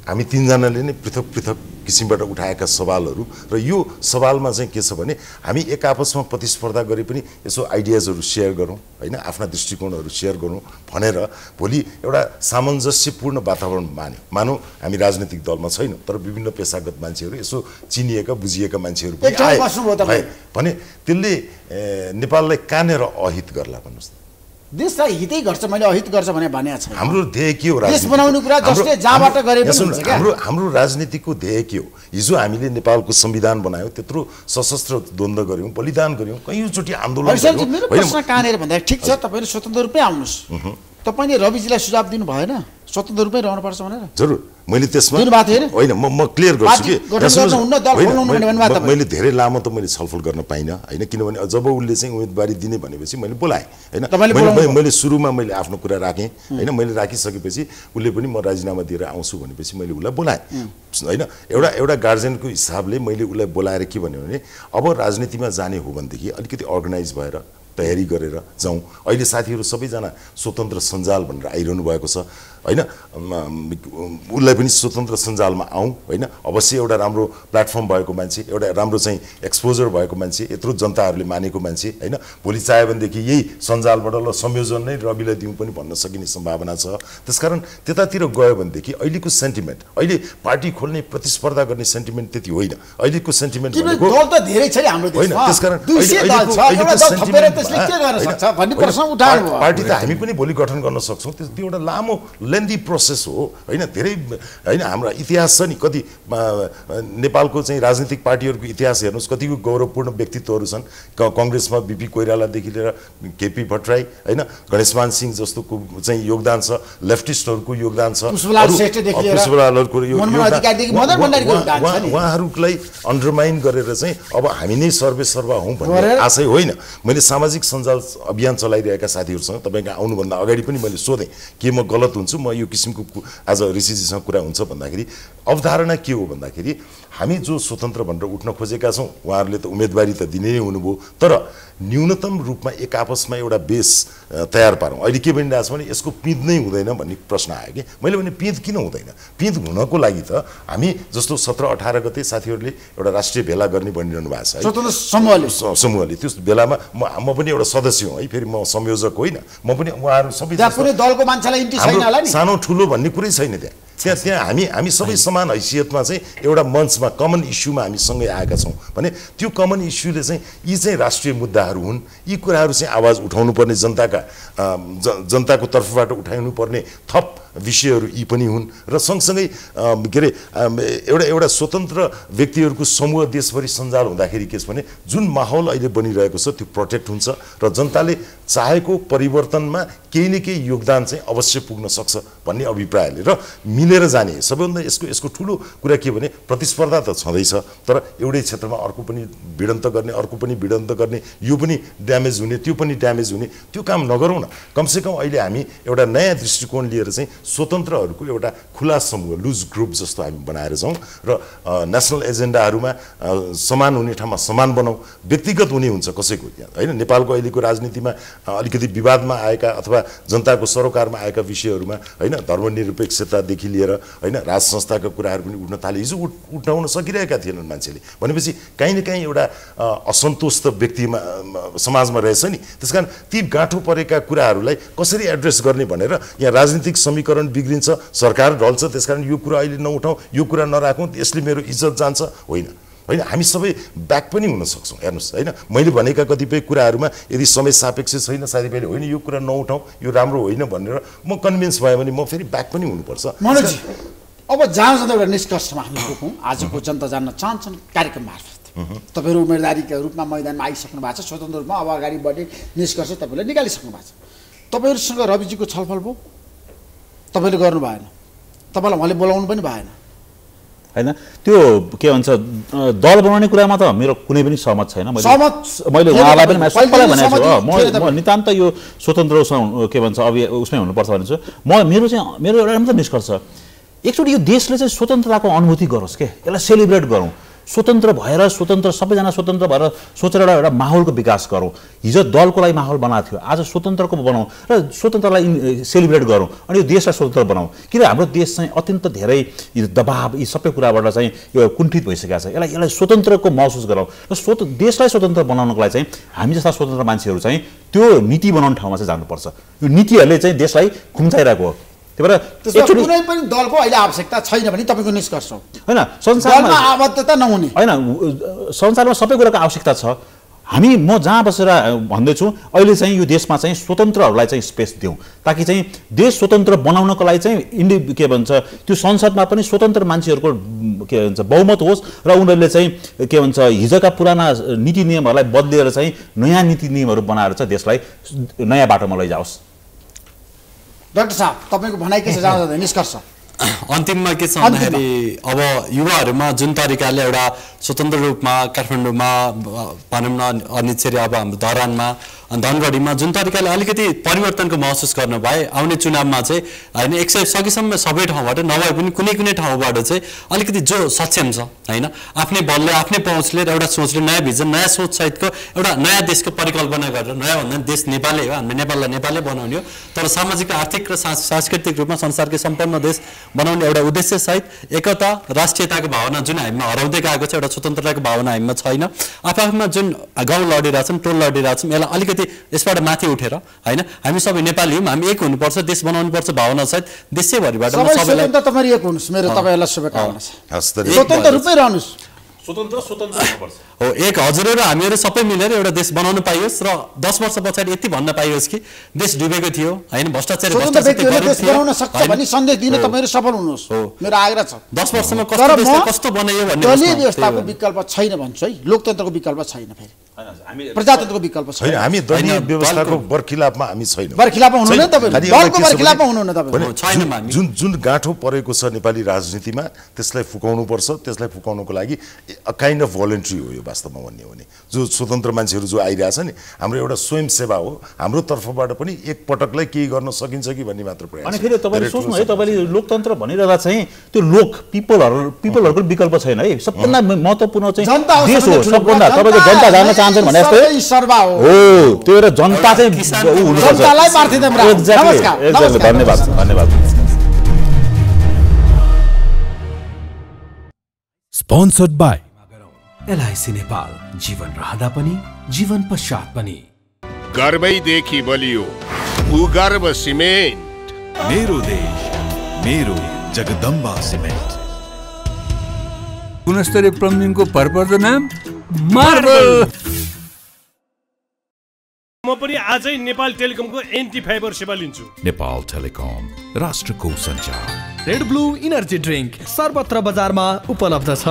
हामी 3 जनाले नै पृथक पृथक किसिमबाट उठाएका सवालहरू र यो सवालमा चाहिँ के छ भने हामी एक आपसमा प्रतिस्पर्धा गरे पनि यसो आइडियाजहरू सेयर गरौँ होइन, आफ्ना दृष्टिकोणहरू सेयर गरौँ भनेर भोलि एउटा सामञ्जस्यपूर्ण वातावरण मानौँ हामी राजनीतिक दलमा छैनौँ तर विभिन्न पेसागत मान्छेहरू यसो चिनिएका बुझिएका मान्छेहरू पनि आए भने त्यसले नेपाललाई कहाँनिर अहित गर्ला भन्नुहोस् त देशलाई हितै गर्छ मैले अहित गर्छ भने छैन। हाम्रो ध्येय के हो? देश बनाउने कुरा जसले जहाँबाट गरे पनि हुन्छ क्या। हाम्रो राजनीतिको ध्येय के हो? हिजो हामीले नेपालको संविधान बनायौँ, त्यत्रो सशस्त्र द्वन्द्व गऱ्यौँ, बलिदान गऱ्यौँ, कैयौँचोटि आन्दोलन गऱ्यौँ। मेरो प्रश्न कहाँनिर भन्दा ठिक छ तपाईँले स्वतन्त्र रूपमै आउनुहोस्, तपाईँले रविजीलाई सुझाव दिनु भएन स्वतन्त्र रूपमै रहनुपर्छ भनेर? जरुर मैले त्यसमा होइन म क्लियर गर्छु कि मैले धेरै लामो त मैले छलफल गर्न पाइनँ होइन, किनभने जब उसले चाहिँ उम्मेदवारी दिने भनेपछि मैले बोलाएँ होइन। मैले सुरुमा मैले आफ्नो कुरा राखेँ होइन, मैले राखिसकेपछि उसले पनि म राजीनामा दिएर आउँछु भनेपछि मैले उसलाई बोलाएँ होइन। एउटा गार्जियनको हिसाबले मैले उसलाई बोलाएर के भन्यो भने अब राजनीतिमा जाने हो भनेदेखि अलिकति अर्गनाइज भएर तयारी गरेर जाउँ। अहिले साथीहरू सबैजना स्वतन्त्र सञ्जाल भनेर आइरहनु भएको छ होइन, उसलाई पनि स्वतन्त्र सञ्जालमा आउँ होइन। अवश्य एउटा राम्रो प्लेटफर्म भएको मान्छे, एउटा राम्रो चाहिँ एक्सपोजर भएको मान्छे, यत्रो जनताहरूले मानेको मान्छे होइन। भोलि चाह्यो भनेदेखि यही सञ्जालबाट ल संयोजन नै रविलाई दिउँ पनि भन्न सकिने सम्भावना छ। त्यसकारण त्यतातिर गयो भनेदेखि अहिलेको सेन्टिमेन्ट, अहिले पार्टी खोल्ने प्रतिस्पर्धा गर्ने सेन्टिमेन्ट त्यति होइन। अहिलेको सेन्टिमेन्ट भनेको दल त धेरै छ हाम्रो देशमा, त्यसकारण पार्टी त हामी पनि भोलि गठन गर्न सक्छौँ। त्यो एउटा लामो लेन्दी प्रोसेस हो होइन। धेरै होइन हाम्रा इतिहास छ नि, कति नेपालको चाहिँ राजनीतिक पार्टीहरूको इतिहास हेर्नुहोस्, कतिको गौरवपूर्ण व्यक्तित्वहरू छन्। कङ्ग्रेसमा बिपी कोइरालादेखि लिएर केपी भट्टराई होइन, गणेशमान सिंह जस्तोको चाहिँ योगदान छ, लेफ्टिस्टहरूको योगदान छ, उहाँहरूलाई अन्डरमाइन गरेर चाहिँ अब हामी नै सर्वेसर्वा हौँ भन्ने आशय होइन। मैले सामाजिक सञ्जाल अभियान चलाइरहेका साथीहरूसँग तपाईँको आउनुभन्दा अगाडि पनि मैले सोधेँ के म गलत हुन्छु, म यो किसिमको आज ऋषिजीसँग कुरा हुन्छ भन्दाखेरि अवधारणा के हो भन्दाखेरि हामी जो स्वतन्त्र भनेर उठ्न खोजेका छौँ, उहाँहरूले त उम्मेदवारी त दिने नै हुनुभयो, तर न्यूनतम रूपमा एक आपसमा एउटा बेस तयार पारौँ। अहिले के भनिरहेको छ भने यसको पिँध नै हुँदैन भन्ने प्रश्न आयो कि मैले भने पिँध किन हुँदैन? पिँध हुनको लागि त हामी जस्तो 17-18 गते साथीहरूले एउटा राष्ट्रिय भेला गर्ने भनिरहनु भएको छ समूहले। त्यो बेलामा म पनि एउटा सदस्य हुँ है, फेरि म संयोजक होइन, म पनि उहाँहरू सबै दलको मान्छेलाई सानो ठुलो भन्ने कुरै छैन त्यहाँ हामी सबै समान हैसियतमा चाहिँ एउटा मञ्चमा कमन इस्युमा हामी सँगै आएका छौँ भने त्यो कमन इस्युले चाहिँ यी चाहिँ राष्ट्रिय मुद्दाहरू हुन्। यी कुराहरू चाहिँ आवाज उठाउनु पर्ने, जनताको तर्फबाट उठाउनु पर्ने थप विषयहरू यी पनि हुन्। र सँगसँगै के अरे एउटा स्वतन्त्र व्यक्तिहरूको समूह देशभरि सञ्जाल हुँदाखेरि के छ भने जुन माहौल अहिले बनिरहेको छ त्यो प्रोटेक्ट हुन्छ र जनताले चाहेको परिवर्तनमा केही न केही योगदान चाहिँ अवश्य पुग्न सक्छ भन्ने अभिप्रायले र मिलेर जाने। सबैभन्दा यसको ठुलो कुरा के भने प्रतिस्पर्धा त छँदैछ, तर एउटै क्षेत्रमा अर्को पनि भिडन्त गर्ने, अर्को पनि भिडन्त गर्ने, यो पनि ड्यामेज हुने, त्यो पनि ड्यामेज हुने, त्यो काम नगरौँ न। कमसेकम अहिले हामी एउटा नयाँ दृष्टिकोण लिएर चाहिँ स्वतन्त्रहरूको एउटा खुला समूह, लुज ग्रुप जस्तो हामी बनाएर जाउँ र नेसनल एजेन्डाहरूमा समान हुने ठाउँमा समान बनाऊ। व्यक्तिगत हुने हुन्छ कसैको होइन। नेपालको अहिलेको राजनीतिमा अलिकति विवादमा आएका अथवा जनताको सरोकारमा आएका विषयहरूमा होइन, धर्मनिरपेक्षतादेखि लिएर होइन राज संस्थाका कुराहरू पनि उठ्न थाले। हिजो उठाउन सकिरहेका थिएनन् मान्छेले भनेपछि काहीँ न काहीँ एउटा असन्तोष त व्यक्तिमा समाजमा रहेछ नि। त्यसकारण ती गाँठो परेका कुराहरूलाई कसरी एड्रेस गर्ने भनेर यहाँ राजनीतिक समीकरण बिग्रिन्छ, सरकार ढल्छ, त्यसकारण यो कुरा अहिले नउठाउँ, यो कुरा नराखौँ, यसले मेरो इज्जत जान्छ होइन। हामी सबै ब्याक पनि हुन सक्छौँ। हेर्नुहोस् होइन, मैले भनेका कतिपय कुराहरूमा यदि समय सापेक्ष छैन, साथीभाइले होइन यो कुरा नउठाउँ, यो राम्रो होइन भनेर म कन्भिन्स भयो भने म फेरि ब्याक पनि हुनुपर्छ। मनोजी अब जहाँ जाँदा एउटा निष्कर्षमा हामी पुगौँ। आजको जनता जान्न चाहन्छन् कार्यक्रम मार्फत तपाईँहरू उम्मेदवारीका रूपमा मैदानमा आइसक्नु भएको छ, स्वतन्त्र रूपमा अब अगाडि बढ्ने निष्कर्ष तपाईँले निकालिसक्नु भएको छ। तपाईँहरूसँग रविजीको छलफल भयो, तपाईँले गर्नु भएन, तपाईँलाई उहाँले बोलाउनु पनि भएन होइन। त्यो के भन्छ दल बनाउने कुरामा त मेरो कुनै पनि सहमत छैन। मैले उहाँलाई पनि सबैलाई भनेको छु म नितान्त यो स्वतन्त्र के भन्छ उसमै हुनुपर्छ भनेको छु। मेरो एउटा मात्र निष्कर्ष, एकचोटि यो देशले चाहिँ स्वतन्त्रताको अनुभूति गरोस् के, यसलाई सेलिब्रेट गरौँ। स्वतन्त्र भएर सबैजना स्वतन्त्र भएर सोचेर एउटा माहौलको विकास गरौँ। हिजो दलको लागि माहौल बनाएको थियो, आज स्वतन्त्रको बनाऊँ र स्वतन्त्रलाई सेलिब्रेट गरौँ अनि यो देशलाई स्वतन्त्र बनाऊँ। किन हाम्रो देश चाहिँ अत्यन्त धेरै दबाब यी सबै कुराबाट चाहिँ यो कुण्ठित भइसकेको छ। यसलाई स्वतन्त्रको महसुस गरौँ र देशलाई स्वतन्त्र बनाउनको लागि चाहिँ हामी जस्ता स्वतन्त्र मान्छेहरू चाहिँ त्यो नीति बनाउने ठाउँमा चाहिँ जानुपर्छ। यो नीतिहरूले चाहिँ देशलाई खुम्चाइरहेको हो। कुनै पनि दलको अहिले आवश्यकता छैन भने तपाईँको निष्कर्ष हो होइन। संसारमा आबद्धता नहुने होइन, संसारमा सबै कुराको आवश्यकता छ। हामी म जहाँ बसेर भन्दैछु अहिले चाहिँ यो देशमा चाहिँ स्वतन्त्रहरूलाई चाहिँ स्पेस दिउँ ताकि चाहिँ देश स्वतन्त्र बनाउनको लागि चाहिँ के भन्छ त्यो संसदमा पनि स्वतन्त्र मान्छेहरूको के भन्छ बहुमत होस् र उनीहरूले चाहिँ के भन्छ हिजोका पुराना नीति नियमहरूलाई बदलेर चाहिँ नयाँ नीति नियमहरू बनाएर चाहिँ देशलाई नयाँ बाटोमा लैजाओस्। डाक्टर साहब तपाईँको भनाइ के छ जाँदा निष्कर्ष अन्तिममा के छ भन्दाखेरि अब युवाहरूमा जुन तरिकाले एउटा स्वतन्त्र रूपमा काठमाडौँमा भनौँ न अनिच्छेरी अब हाम्रो धरानमा धनगढीमा जुन तरिकाले अलिकति परिवर्तनको महसुस गर्नु भए आउने चुनावमा चाहिँ होइन सकेसम्म सबै ठाउँबाट नभए पनि कुनै कुनै ठाउँबाट चाहिँ अलिकति जो सक्षम छ होइन आफ्नै बलले आफ्नै पहुँचले एउटा सोचले नयाँ भिजन नयाँ सोच सहितको एउटा नयाँ देशको परिकल्पना गरेर नयाँ भन्दा देश नेपालै हो हामीले नेपाललाई नेपालै बनाउने हो तर सामाजिक आर्थिक र सांस्कृतिक रूपमा संसारकै सम्पन्न देश बनाउने एउटा उद्देश्य सहित एकता राष्ट्रियताको भावना जुन हामीमा हराउँदै गएको छ एउटा स्वतन्त्रताको भावना हामीमा छैन आफूमा जुन गाउँ लडिरहेछौँ टोल लडिरहेछौँ यसलाई अलिकति यसबाट माथि उठेर होइन हामी सबै नेपाली हौँ हामी एक हुनुपर्छ देश बनाउनुपर्छ भावना सहित देशैभरिबाट सबैलाई तपाईहरु एक हुनुस् मेरो तपाईहरुलाई शुभकामना छ स्वतन्त्र रूपमै रहनुस् स्वतन्त्र हुनुपर्छ हो एक हजुर र हामीहरू सबै मिलेर एउटा देश बनाउन पाइयोस् र 10 वर्ष पछाडि यति भन्न पाइयोस् कि देश डुबेको थियो हैन भ्रष्टाचारी देश बनाउन सक्छ भन्ने सन्देश दिन तपाईहरु सफल हुनुहोस् मेरो आग्रह छ 10 वर्षमा कस्तो देश कस्तो बनायो भन्ने दलीय व्यवस्थाको विकल्प छैन भन्छु है लोकतन्त्रको विकल्प छैन फेरि प्रजातन्त्रको विकल्प छैन हामी दलीय व्यवस्थाको बरखिलाफमा हामी छैनौं बरखिलाफमा हुनु न तपाईहरु दलको बरखिलाफमा हुनु न तपाईहरु छैनौं हामी जुन गाँठो परेको छ नेपाली राजनीतिमा त्यसलाई फुकाउनु पर्छ त्यसलाई फुकाउनको लागि अ काइन्ड अफ भोलन्टरी हो यो वास्तवमा भन्ने हो भने जो स्वतन्त्र मान्छेहरू जो आइरहेछ नि हाम्रो एउटा स्वयं सेवा हो हाम्रो तर्फबाट पनि एक पटकलाई केही गर्न सकिन्छ कि भन्ने मात्र प्रयास अनि फेरि तपाईले सोच्नु है तपाईले लोकतन्त्र भनिरहँदा चाहिँ त्यो लोक पिपलहरुको विकल्प छैन है सबभन्दा महत्त्वपूर्ण चाहिँ देश हो सबभन्दा तपाईले जनता जान्न चाहन्छन् भने जस्तै सर्वा हो त्यो एउटा जनता चाहिँ हुनुपर्छ जनतालाई प्रार्थना नमस्कार धन्यवाद Sponsored by LIC नेपाल जीवन रहँदा पनि जीवन पश्चात पनि गर्वैदेखि बलियो भूगर्भ सिमेन्ट मेरो देश मेरो जगदम्बा सिमेन्ट गुणस्तरीय प्लम्बिङको भरपर्दो नाम मार्बल। म पनि आजै नेपाल टेलिकमको एन्टी फाइबर सेवा लिन्छु। नेपाल टेलिकम राष्ट्रको सञ्चार। रेड ब्लू इनर्जी ड्रिंक सर्वत्र बजारमा उपलब्ध छ।